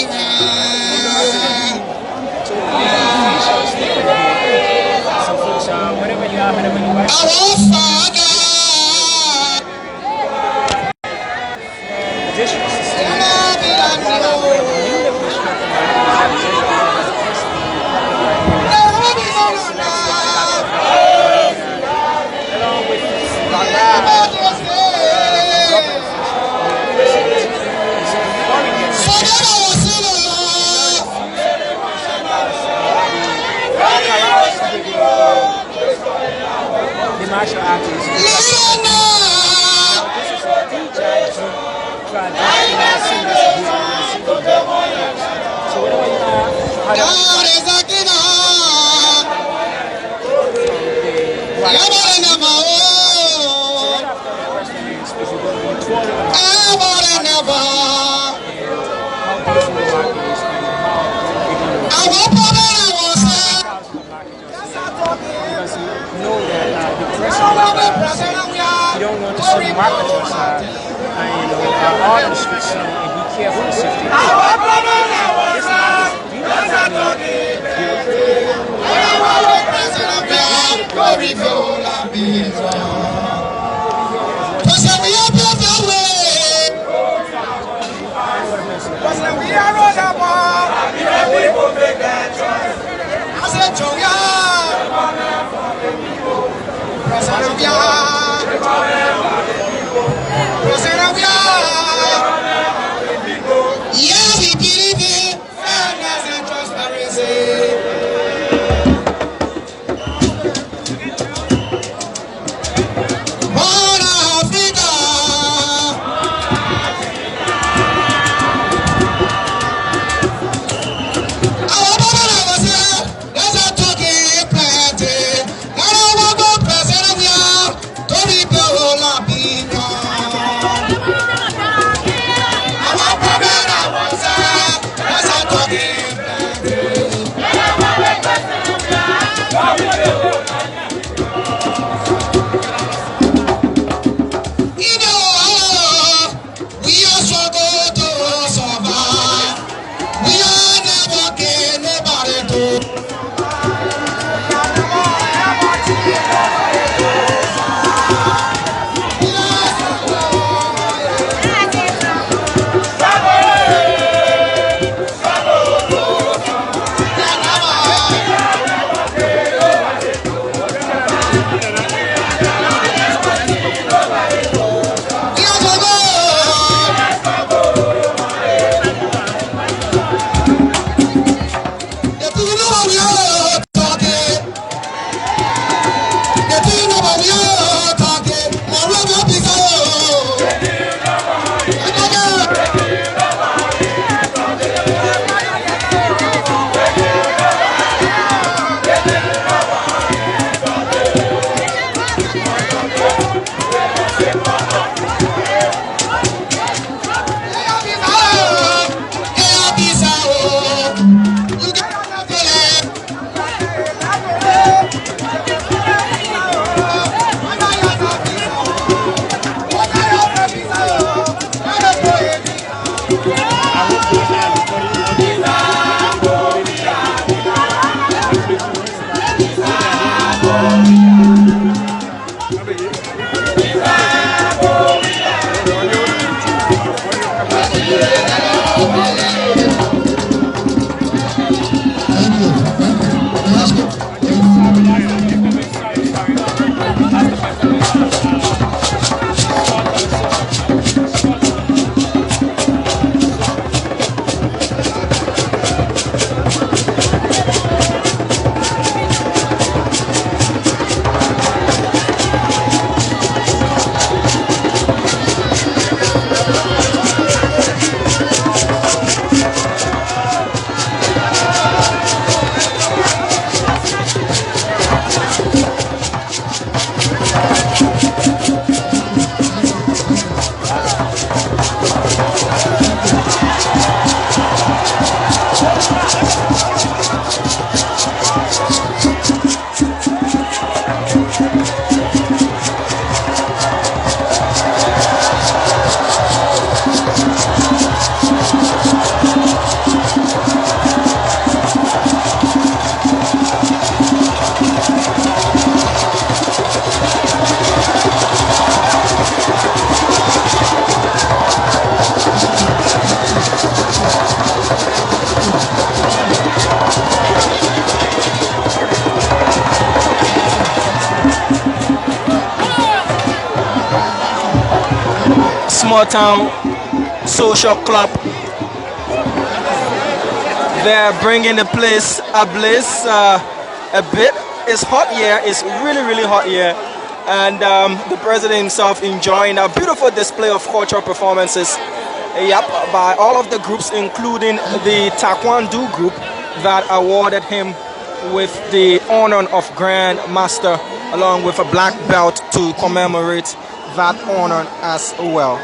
Martial artist. This is a DJ traditional singers. So whenever you are, God is a king. You don't want to see marketers and all the streets and be careful with safety. We are Small town social club. They're bringing the place ablaze a bit. It's hot here. It's really hot here. And the president himself enjoying a beautiful display of cultural performances. Yep, by all of the groups, including the Taekwondo group that awarded him with the honor of Grand Master, along with a black belt to commemorate that honor as well.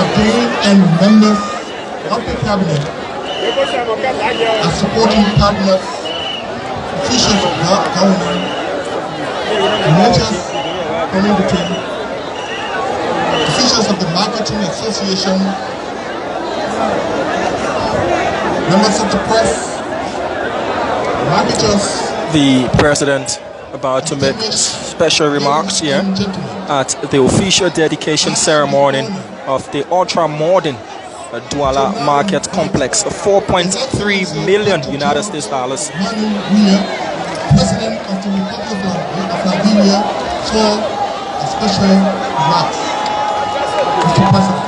Again, and members of the cabinet are supporting partners, officials of government, managers, community, officials of the marketing association, members of the press, marketers. The president about to make special remarks here at the official dedication ceremony of the ultra-modern Duala market complex, 4.3 million United States dollars. Weah, President of the Republic of Liberia, for a special remarks. Mr. President.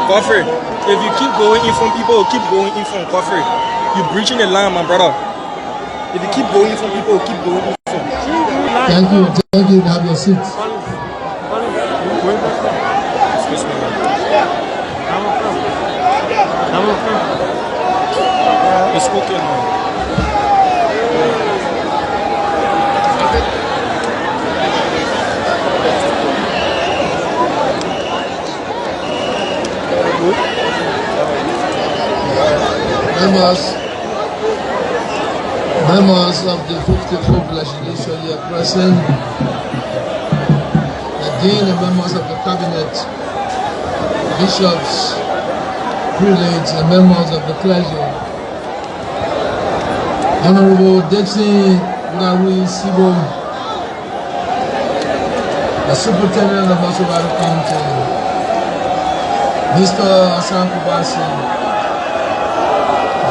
Coffee, if you keep going in from people, keep going in from coffee. You're breaching the line, my brother. If you keep going in from people, keep going in from. Thank you. Have your seats. Excuse me. It's okay now. Members of the 54th legislature present, again the members of the cabinet, bishops, prelates, and members of the clergy. Honorable Dixon Ngawi Sibo, the Superintendent of Masubara County, Mr. Asan Kubasi,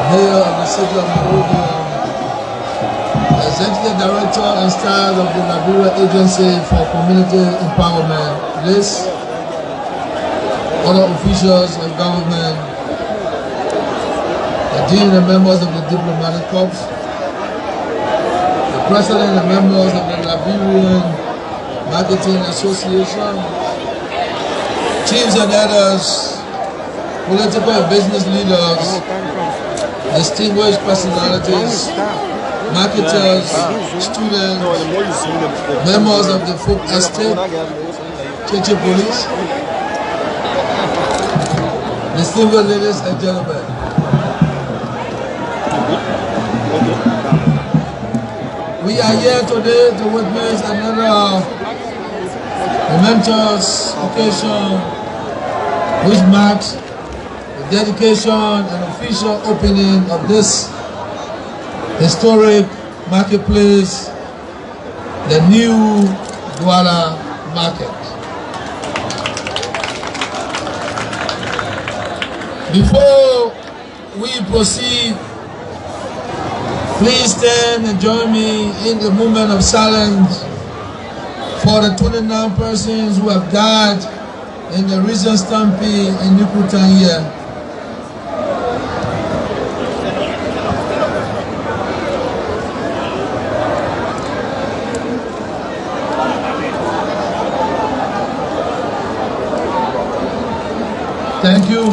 Mayor of the City of Monrovia, Executive Director and Staff of the Liberia Agency for Community Empowerment, list, other officials of government, the Dean and members of the Diplomatic Corps, the President and members of the Liberian Marketing Association, chiefs and elders, political and business leaders, distinguished personalities, marketers, students, members of the folk estate, Cheche police, distinguished ladies and gentlemen. We are here today to witness another momentous occasion which marks the dedication and official opening of this historic marketplace, the new Duala market. Before we proceed, please stand and join me in the moment of silence for the 29 persons who have died in the recent stampede in Nukutanya. Thank you.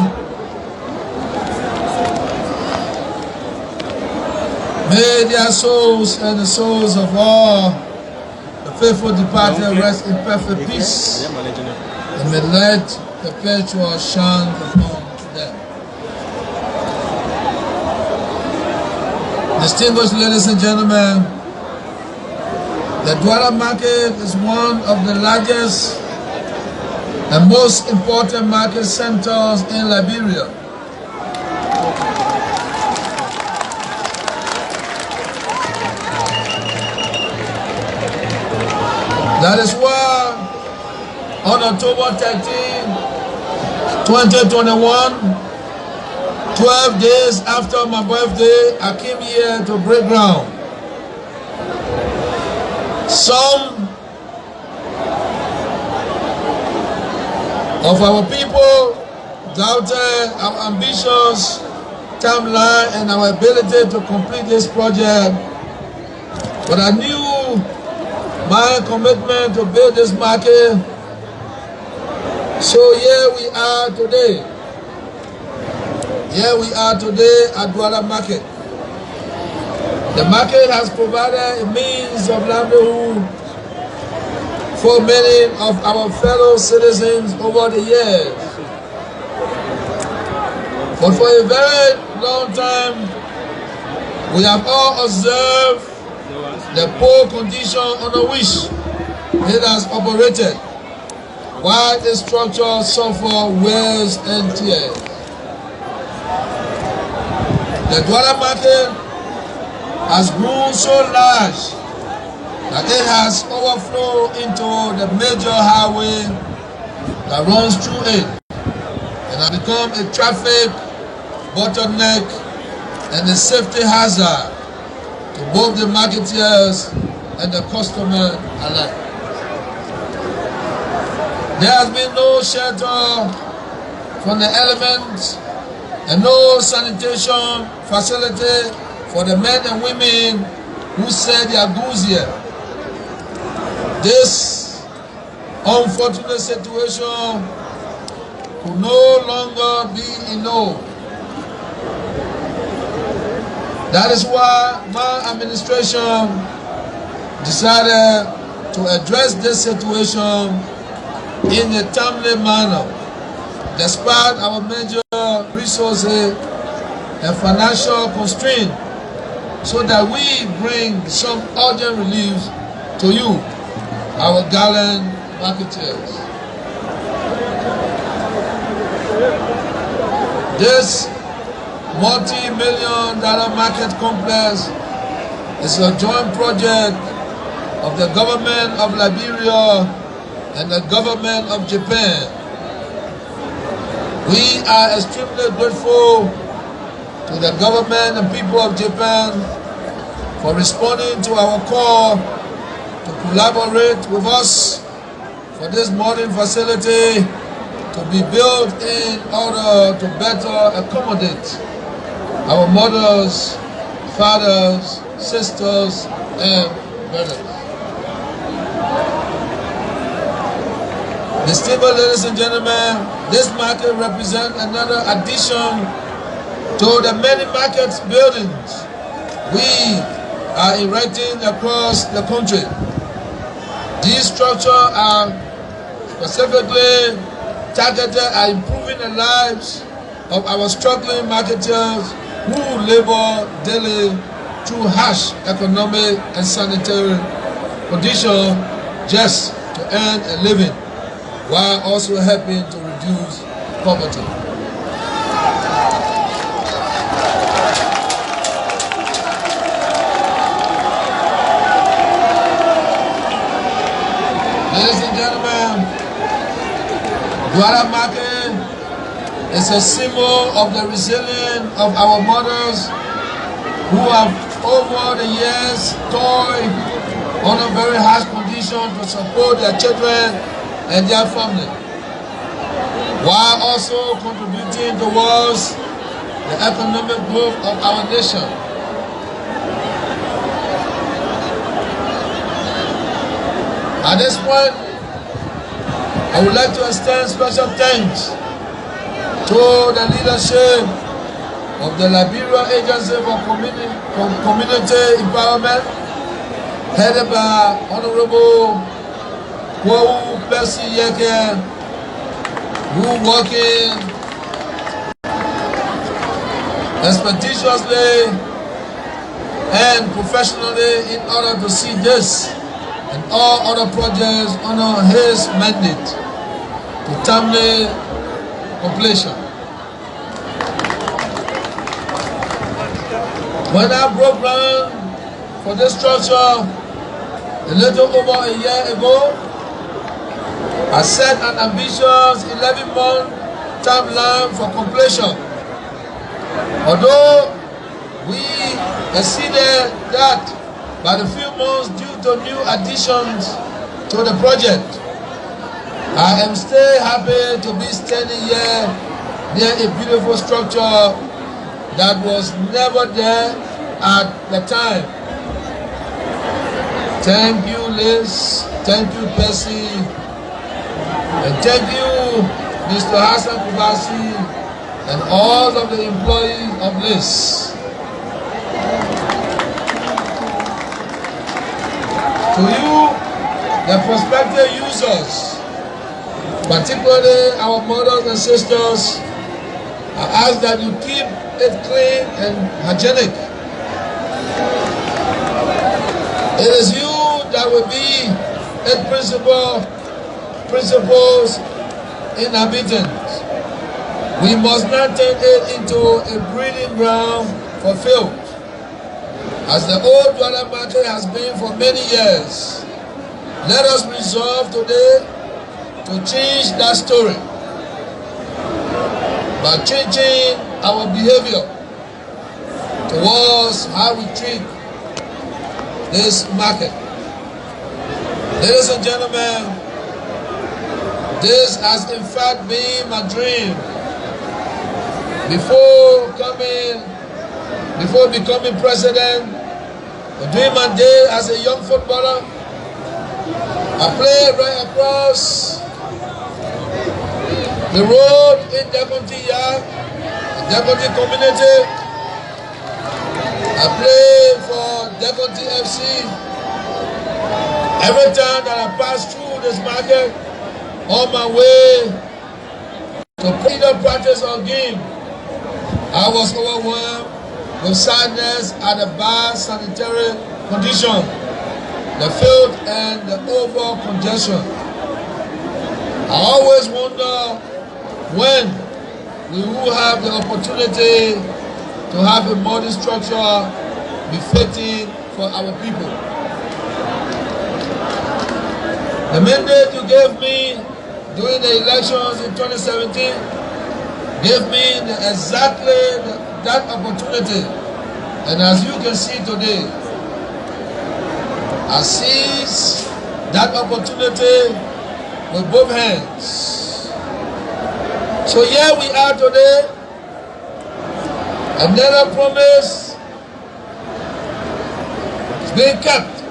May their souls and the souls of all the faithful departed rest in perfect peace, and may light perpetual shine upon them. Distinguished ladies and gentlemen, the Duala market is one of the largest and most important market centers in Liberia. That is why on October 13, 2021, 12 days after my birthday, I came here to break ground. Some of our people doubted our ambitious timeline and our ability to complete this project, but I knew my commitment to build this market. So here we are today. Here we are today at Duala Market. The market has provided a means of livelihood for many of our fellow citizens over the years. But for a very long time, we have all observed the poor condition under which it has operated, while its structure suffer wear and tear. The Duala market has grown so large that it has overflowed into the major highway that runs through it and has become a traffic bottleneck and a safety hazard to both the marketeers and the customer alike. There has been no shelter from the elements and no sanitation facility for the men and women who sell their goods here. This unfortunate situation could no longer be ignored. That is why my administration decided to address this situation in a timely manner, despite our major resources and financial constraints, so that we bring some urgent relief to you, our gallant marketeers. This multi-million-dollar market complex is a joint project of the government of Liberia and the government of Japan. We are extremely grateful to the government and people of Japan for responding to our call to collaborate with us for this modern facility to be built in order to better accommodate our mothers, fathers, sisters, and brothers. Distinguished ladies and gentlemen, this market represents another addition to the many market buildings we are erecting across the country. These structures are specifically targeted at improving the lives of our struggling marketers who labor daily through harsh economic and sanitary conditions just to earn a living, while also helping to reduce poverty. Ladies and gentlemen, Duala market is a symbol of the resilience of our mothers who have over the years toiled under very harsh conditions to support their children and their family, while also contributing towards the economic growth of our nation. At this point, I would like to extend special thanks to the leadership of the Liberia Agency for Community Empowerment, headed by Honorable Weah, who working expeditiously and professionally in order to see this and all other projects under his mandate to timely completion. When I broke ground for this structure a little over a year ago, I set an ambitious 11-month timeline for completion. Although we exceeded that by a few months due to new additions to the project, I am still happy to be standing here near a beautiful structure that was never there at the time. Thank you, Liz. Thank you, Percy. And thank you, Mr. Hassan Kubasi, and all of the employees of Liz. To you, the prospective users, particularly our mothers and sisters, I ask that you keep it clean and hygienic. It is you that will be its principles inhabitants. We must not turn it into a breeding ground for filth, as the old Duala market has been for many years. Let us resolve today to change that story by changing our behavior towards how we treat this market. Ladies and gentlemen, this has in fact been my dream. Before becoming president, during my day as a young footballer, I played right across the road in Deconti Yard, Deconti community. I played for Deconti FC. Every time that I pass through this market on my way to either practice or game, I was overwhelmed with sadness at the bad sanitary condition, the filth and the over congestion. I always wonder when we will have the opportunity to have a modern structure befitting for our people. The mandate you gave me during the elections in 2017 gave me exactly that opportunity. And as you can see today, I seize that opportunity with both hands. So here we are today. Another promise is being kept.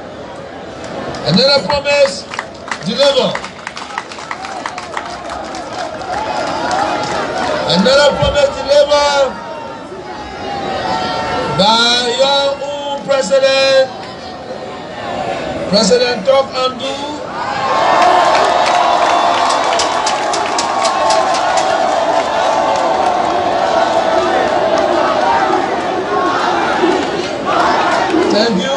Another promise delivered. Another promise delivered by your own president, President Tok Andu. Thank you.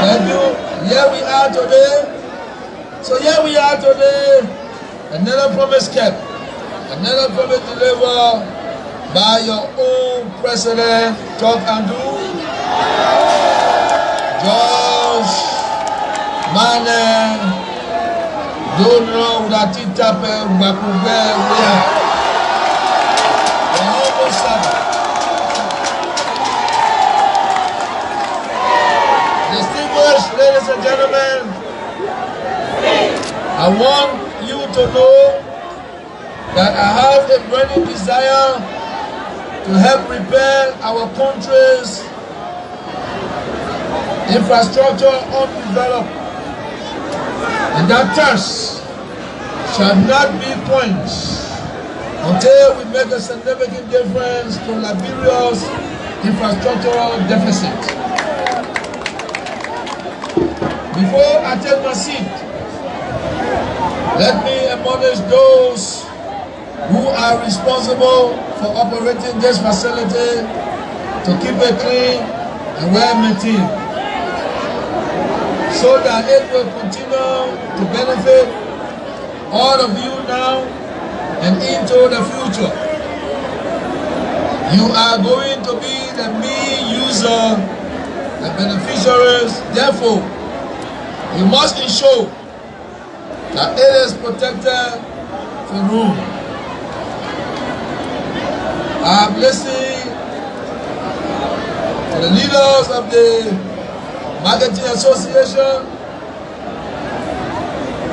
Thank you. are today. So here we are today. Another promise kept. Another promise delivered by your own president. Talk and do. George Mane Dono Udatitape Bakube Weah. The humble servant. Distinguished ladies and gentlemen, I want you to know that I have a burning desire to help repair our country's infrastructure undeveloped. And that task shall not be quenched until we make a significant difference to Liberia's infrastructural deficit. Before I take my seat, let me admonish those who are responsible for operating this facility to keep it clean and well-maintained, so that it will continue to benefit all of you now and into the future. You are going to be the main user and beneficiaries. Therefore, you must ensure that it is protected from ruin. I am listening to the leaders of the Marketing Association.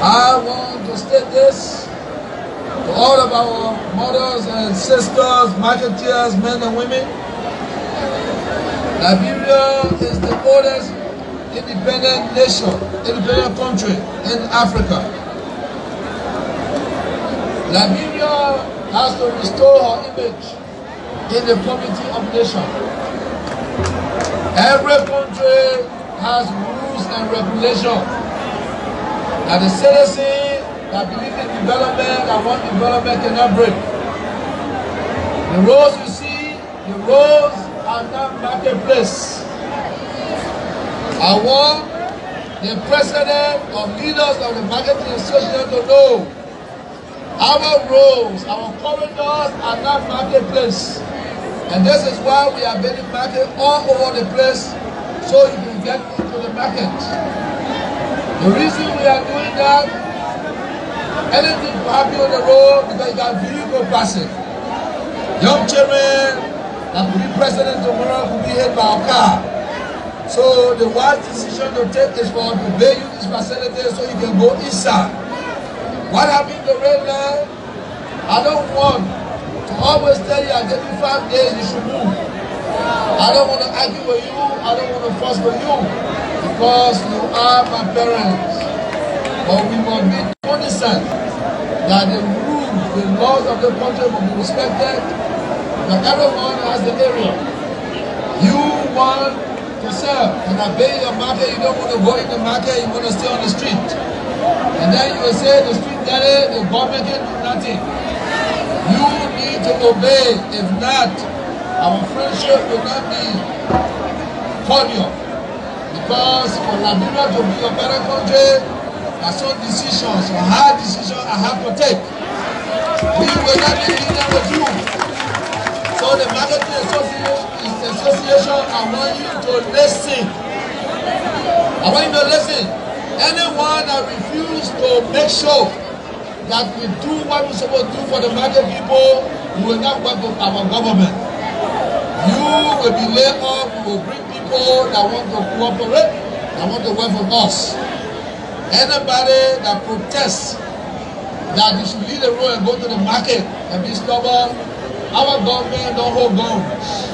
I want to state this to all of our mothers and sisters, marketeers, men and women. Liberia is the oldest independent nation, independent country in Africa. Liberia has to restore her image in the community of nations. Every country has rules and regulations that the citizens that believe in development and want development cannot break. The roads you see, the roads are not marketplace. I want the president or leaders of the Marketing Association to know our roads, our corridors are not marketplace. And this is why we are building market all over the place so you can get into the market. The reason we are doing that, anything will happen on the road because you got vehicle passing. Young children that could be president tomorrow could be hit by a car. So the wise decision to take is for to build you this facility so you can go inside. What happened to red line? I don't want to always tell you I give you 5 days you should move. I don't want to argue with you, I don't want to fuss with you because you are my parents. But we must be cognizant that the rules, the laws of the country will be respected, that everyone has the area. You want to sell and obey your market, you don't want to go in the market, you want to stay on the street. And then you will say the street dirty, the government can do nothing. You need to obey. If not, our friendship will not be cordial. Because for Liberia to be a better country, there are some decisions, some hard decisions I have to take. We will not be leading with you. So the Marketing Association, I want you to listen. I want you to listen. Anyone that refuses to make sure that we do what we're supposed to do for the market people, we will not work with our government. You will be laid off, we will bring people that want to cooperate, that want to work with us. Anybody that protests that you should leave the road and go to the market and be stubborn, our government don't hold guns.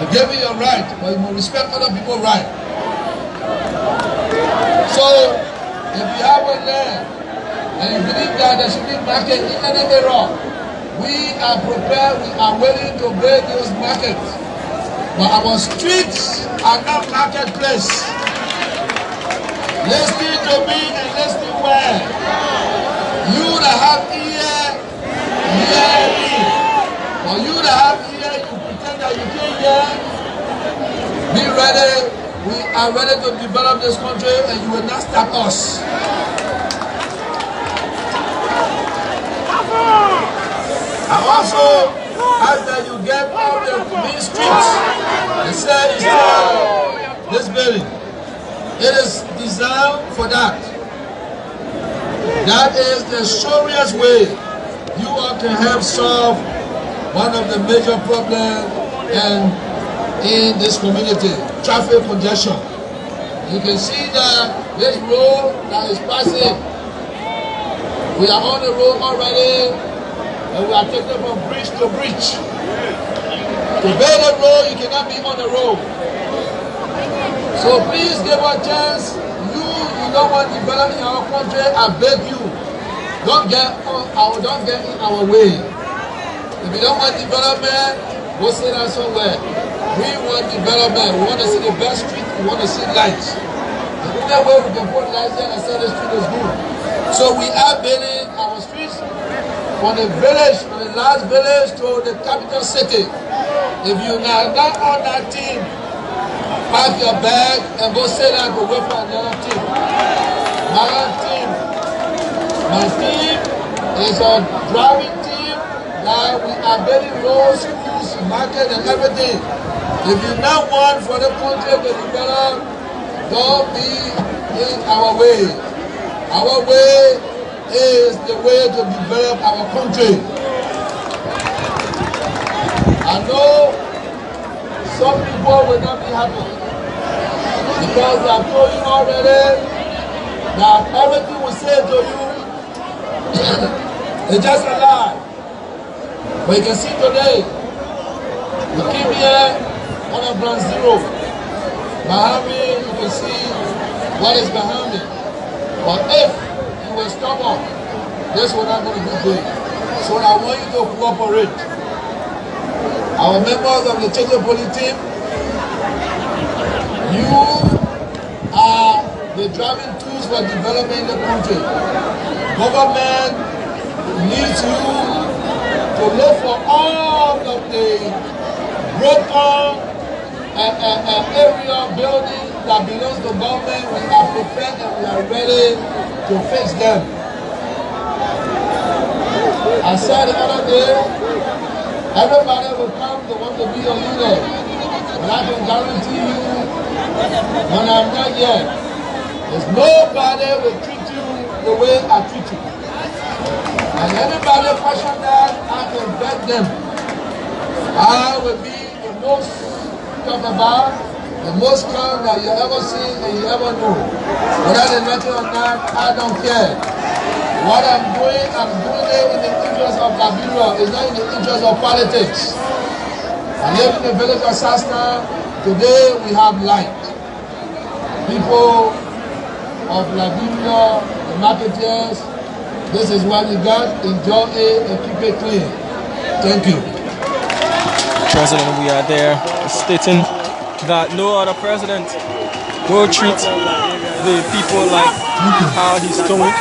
They give you your right, but you must respect other people's right. So, if you have a land and you believe that there should be market in any area, we are prepared, we are willing to build those markets. But our streets are not marketplace. Listen to me and listen well. You that have ear, hear me. For you that have ear, you pretend that you can't hear. Be ready We are ready to develop this country and you will not stop us. I also ask that you get off the main streets and say it's this building. It is designed for that. That is the surest way you all can help solve one of the major problems in this community, traffic congestion. You can see that this road that is passing, we are on the road already, and we are taking from bridge to bridge. To build a road, you cannot be on the road. So please give us a chance. You don't want development in our country, I beg you. Don't get in our way. If you don't want development, go sit down somewhere. We want development. We want to see the best street. We want to see lights. The only way we can put lights there and say the street is good. So we are building our streets from the village, from the last village to the capital city. If you are not on that team, pack your bag and go sit down and wait for another team. My team is a driving team that we are building roads, schools, market and everything. If you not want for the country to develop, don't be in our way. Our way is the way to develop our country. I know some people will not be happy because I have told you already that everything we say to you it's just a lie. But you can see today, we came here on a ground zero. Behind me, you can see what is behind me. But if you were stubborn, this will not going to be good. So I want you to cooperate. Our members of the Church Police team, you are the driving tools for development in the country. Government needs you to look for all of the broken area buildings that belongs to government. We are prepared and we are ready to fix them. I said the other day, everybody will come to want to be a leader. But I can guarantee you, when I'm not yet, there's nobody will treat you the way I treat you. And anybody question that, I can bet them. I will be the most talked about, the most calm that you ever see and you ever know. Whether they like it or not, I don't care. What I'm doing it in the interest of Liberia. It's not in the interest of politics. I live in the village of Sasna. Today we have light. People of Liberia, the marketeers, this is what we got. Enjoy it and keep it clean. Thank you. President, we are there stating that no other president will treat the people like how he's doing.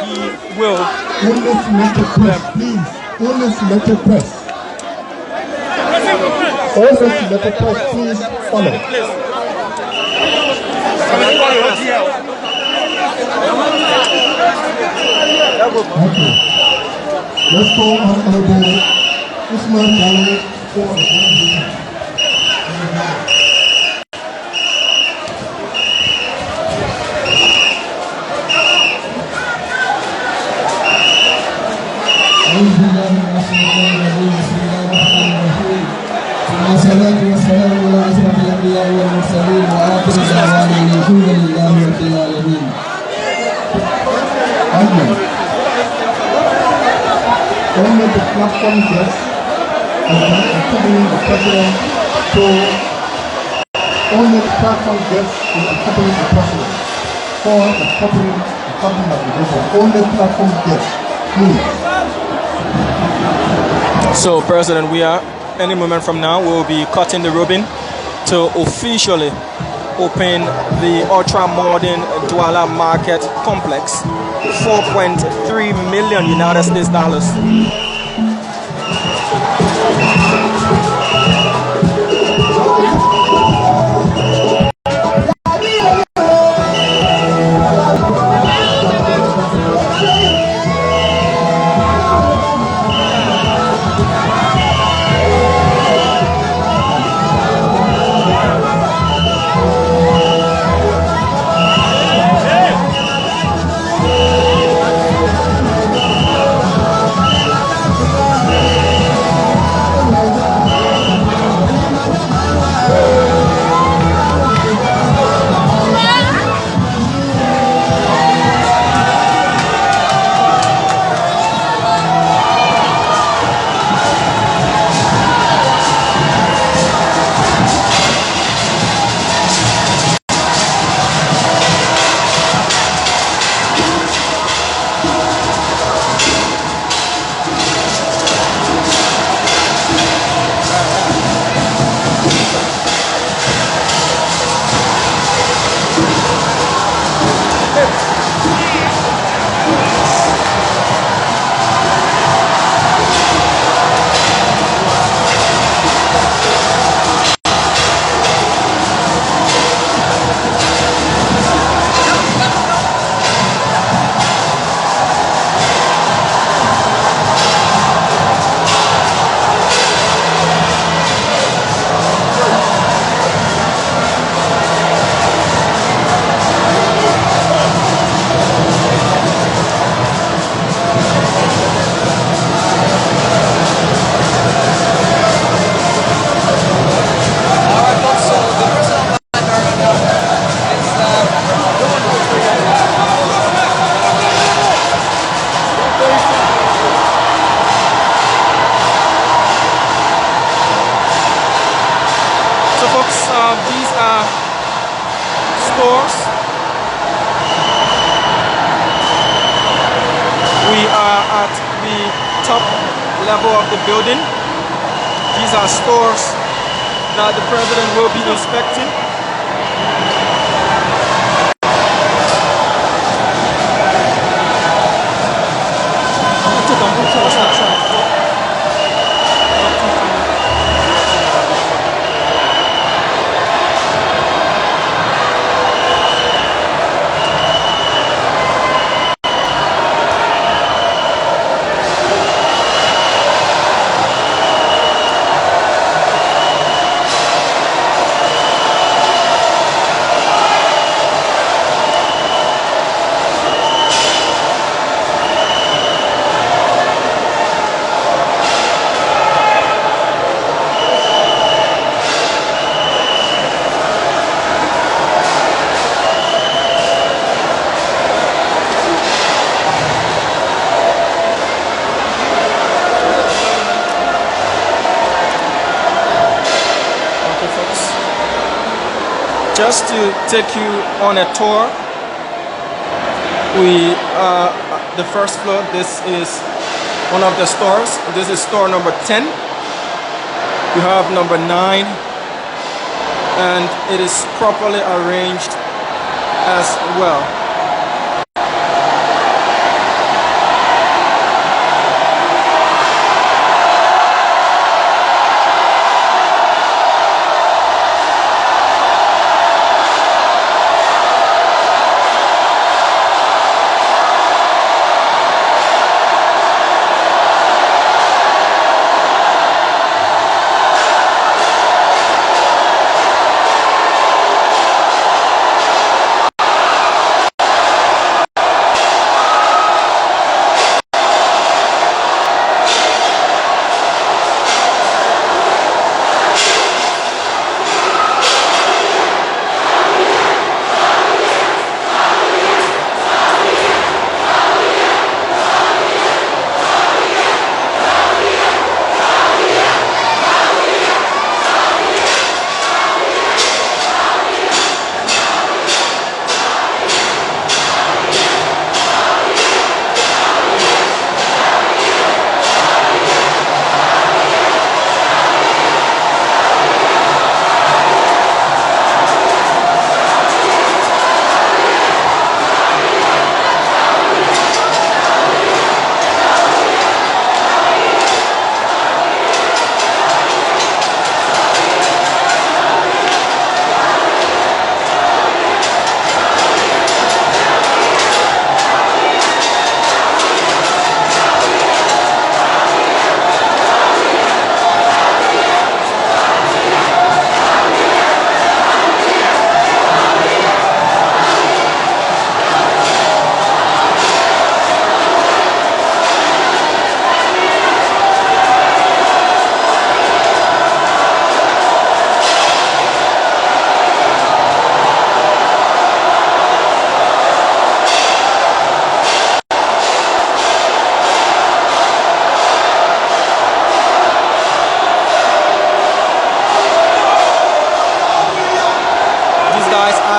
He will. Only selected press, please. Only selected press. Only selected press, please follow. Okay. Let's go on Honorable Usman Jalal for the presentation. والصلاة والسلام على أشرف الأنبياء والمرسلين وآخر دعوانا أن الحمد لله رب العالمين. Only the platform guests accompanying the president to only the platform guests will accompany the president for the accompanying of the president. Only platform guests, please. So, President, we are any moment from now we'll be cutting the ribbon to officially open the ultra-modern Duala market complex. 4.3 million United States dollars. So folks, these are stores. We are at the top level of the building. These are stores that the president will be inspecting. Just to take you on a tour, we are at the first floor. This is one of the stores. This is store number 10. We have number 9, and it is properly arranged as well.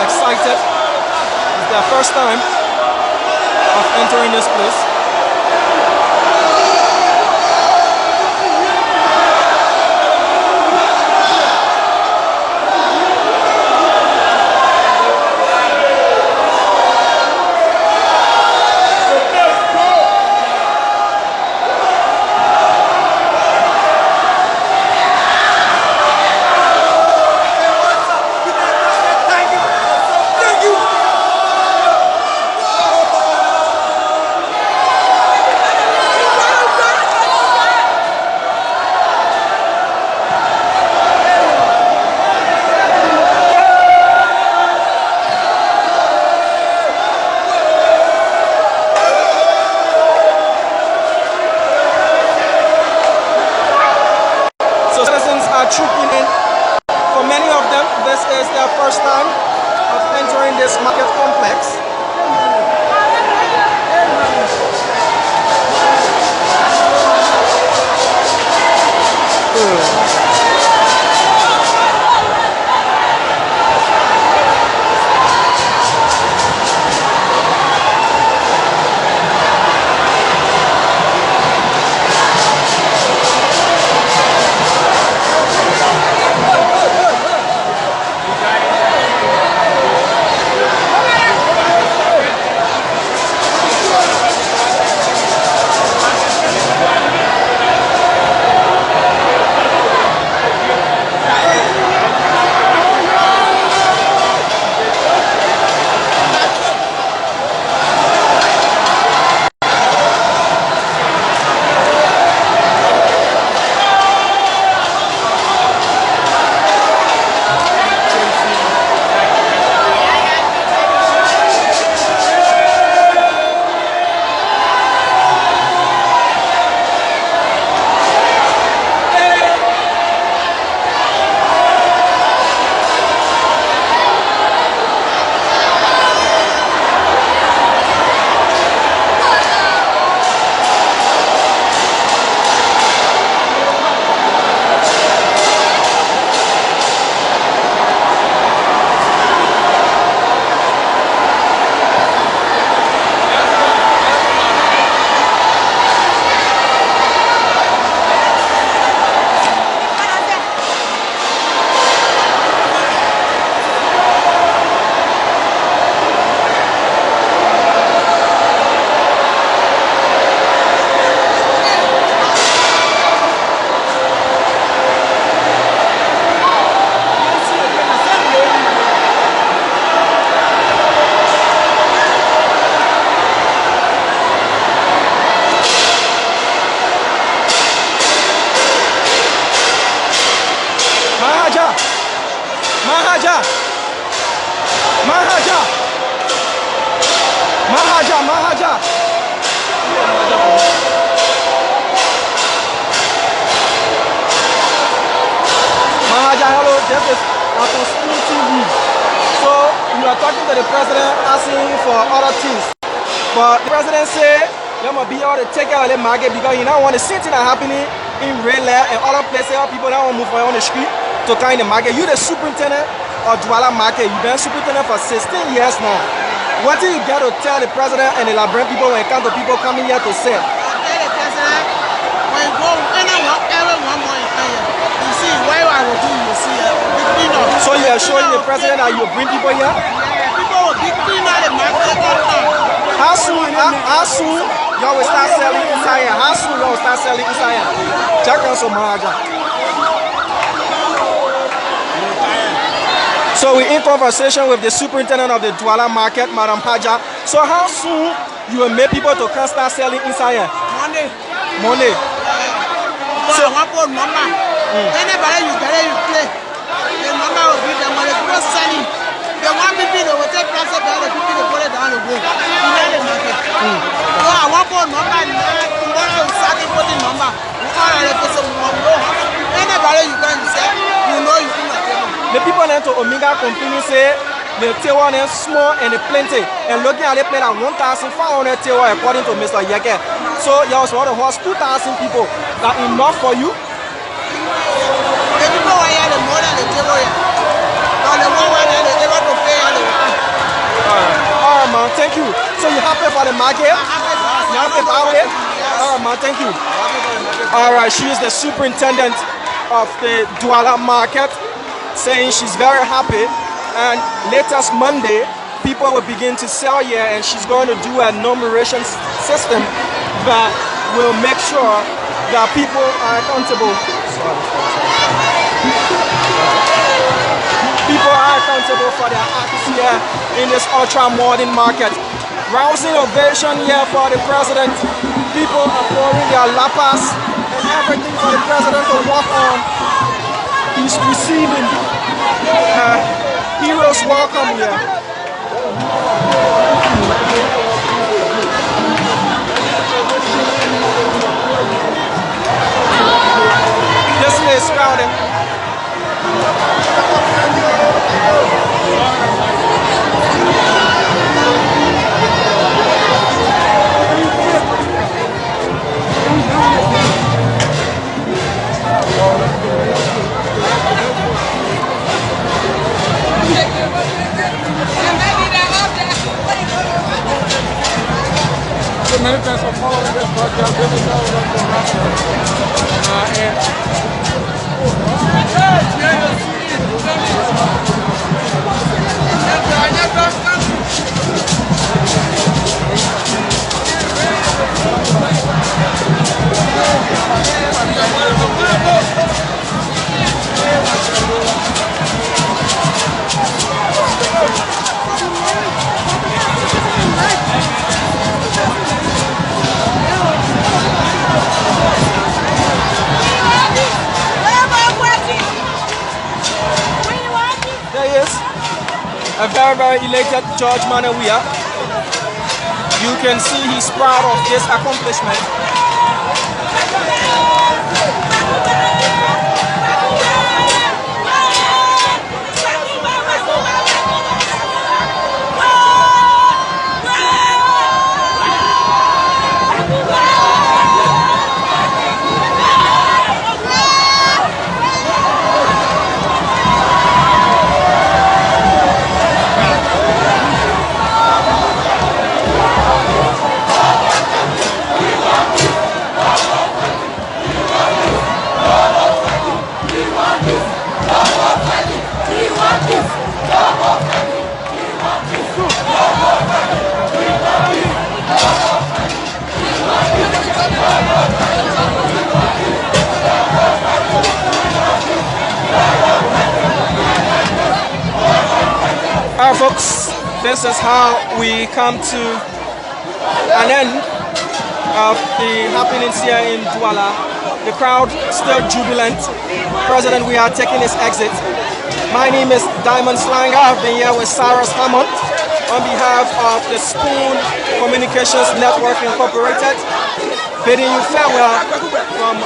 Excited. It's their first time of entering this place. to the president asking for other things. But the president said, you must be able to take care of the market because you don't want to see things that happening in Red Lair and other places where people don't want to move on the street to come in the market. You're the superintendent of Duala Market. You've been superintendent for 16 years now. What do you get to tell the president and the Liberian people when it comes to people coming here to sell? I tell the president, when you go every one more you see where I will do, you see So you are showing the president that you bring people here? Yeah, people will be cleaner the market all time. How soon y'all will start selling inside here? How soon y'all will start selling inside here? Check on some Maharaja. So we're in conversation with the superintendent of the Duala Market, Madam Haja. So how soon you will make people to come start selling inside here? Monday. So one for number. Anybody you get it, you play. The number will be the money. People selling. The one people they will take price of the people they put it down the road. In the market. So I want for number. Tomorrow we start putting number. We call it for some number. Anybody you can say, you know you can. The people then to Omega Company say the tail is small and plenty. And looking at it, play at 1,500 tail according to Mr. Yeke. So you also want to host 2,000 people. That enough for you? The people are here, the more than the table here. But the one where they're able to pay and they Alright, man, thank you. So you happy for the market? You happy for it? Alright, man, thank you. Alright, she is the superintendent of the Duala Market, saying she's very happy, and latest Monday people will begin to sell here, and she's going to do a numeration system that will make sure that people are accountable. People are accountable for their acts here in this ultra-modern market. Rousing ovation here for the president. People are pouring their lapas and everything for the president to walk on. He's receiving heroes welcome here. This is crowded. Many thanks for following this podcast. A very, very elated George Weah. You can see he's proud of this accomplishment. Alright folks, this is how we come to an end of the happenings here in Duala. The crowd still jubilant. President Weah taking his exit. My name is Diamond Slanger. I've been here with Cyrus Hammond on behalf of the Spoon Communications Network Incorporated, bidding you farewell from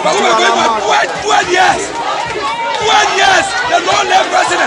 Duala Market. 12 years! 12 years! The long-lived president!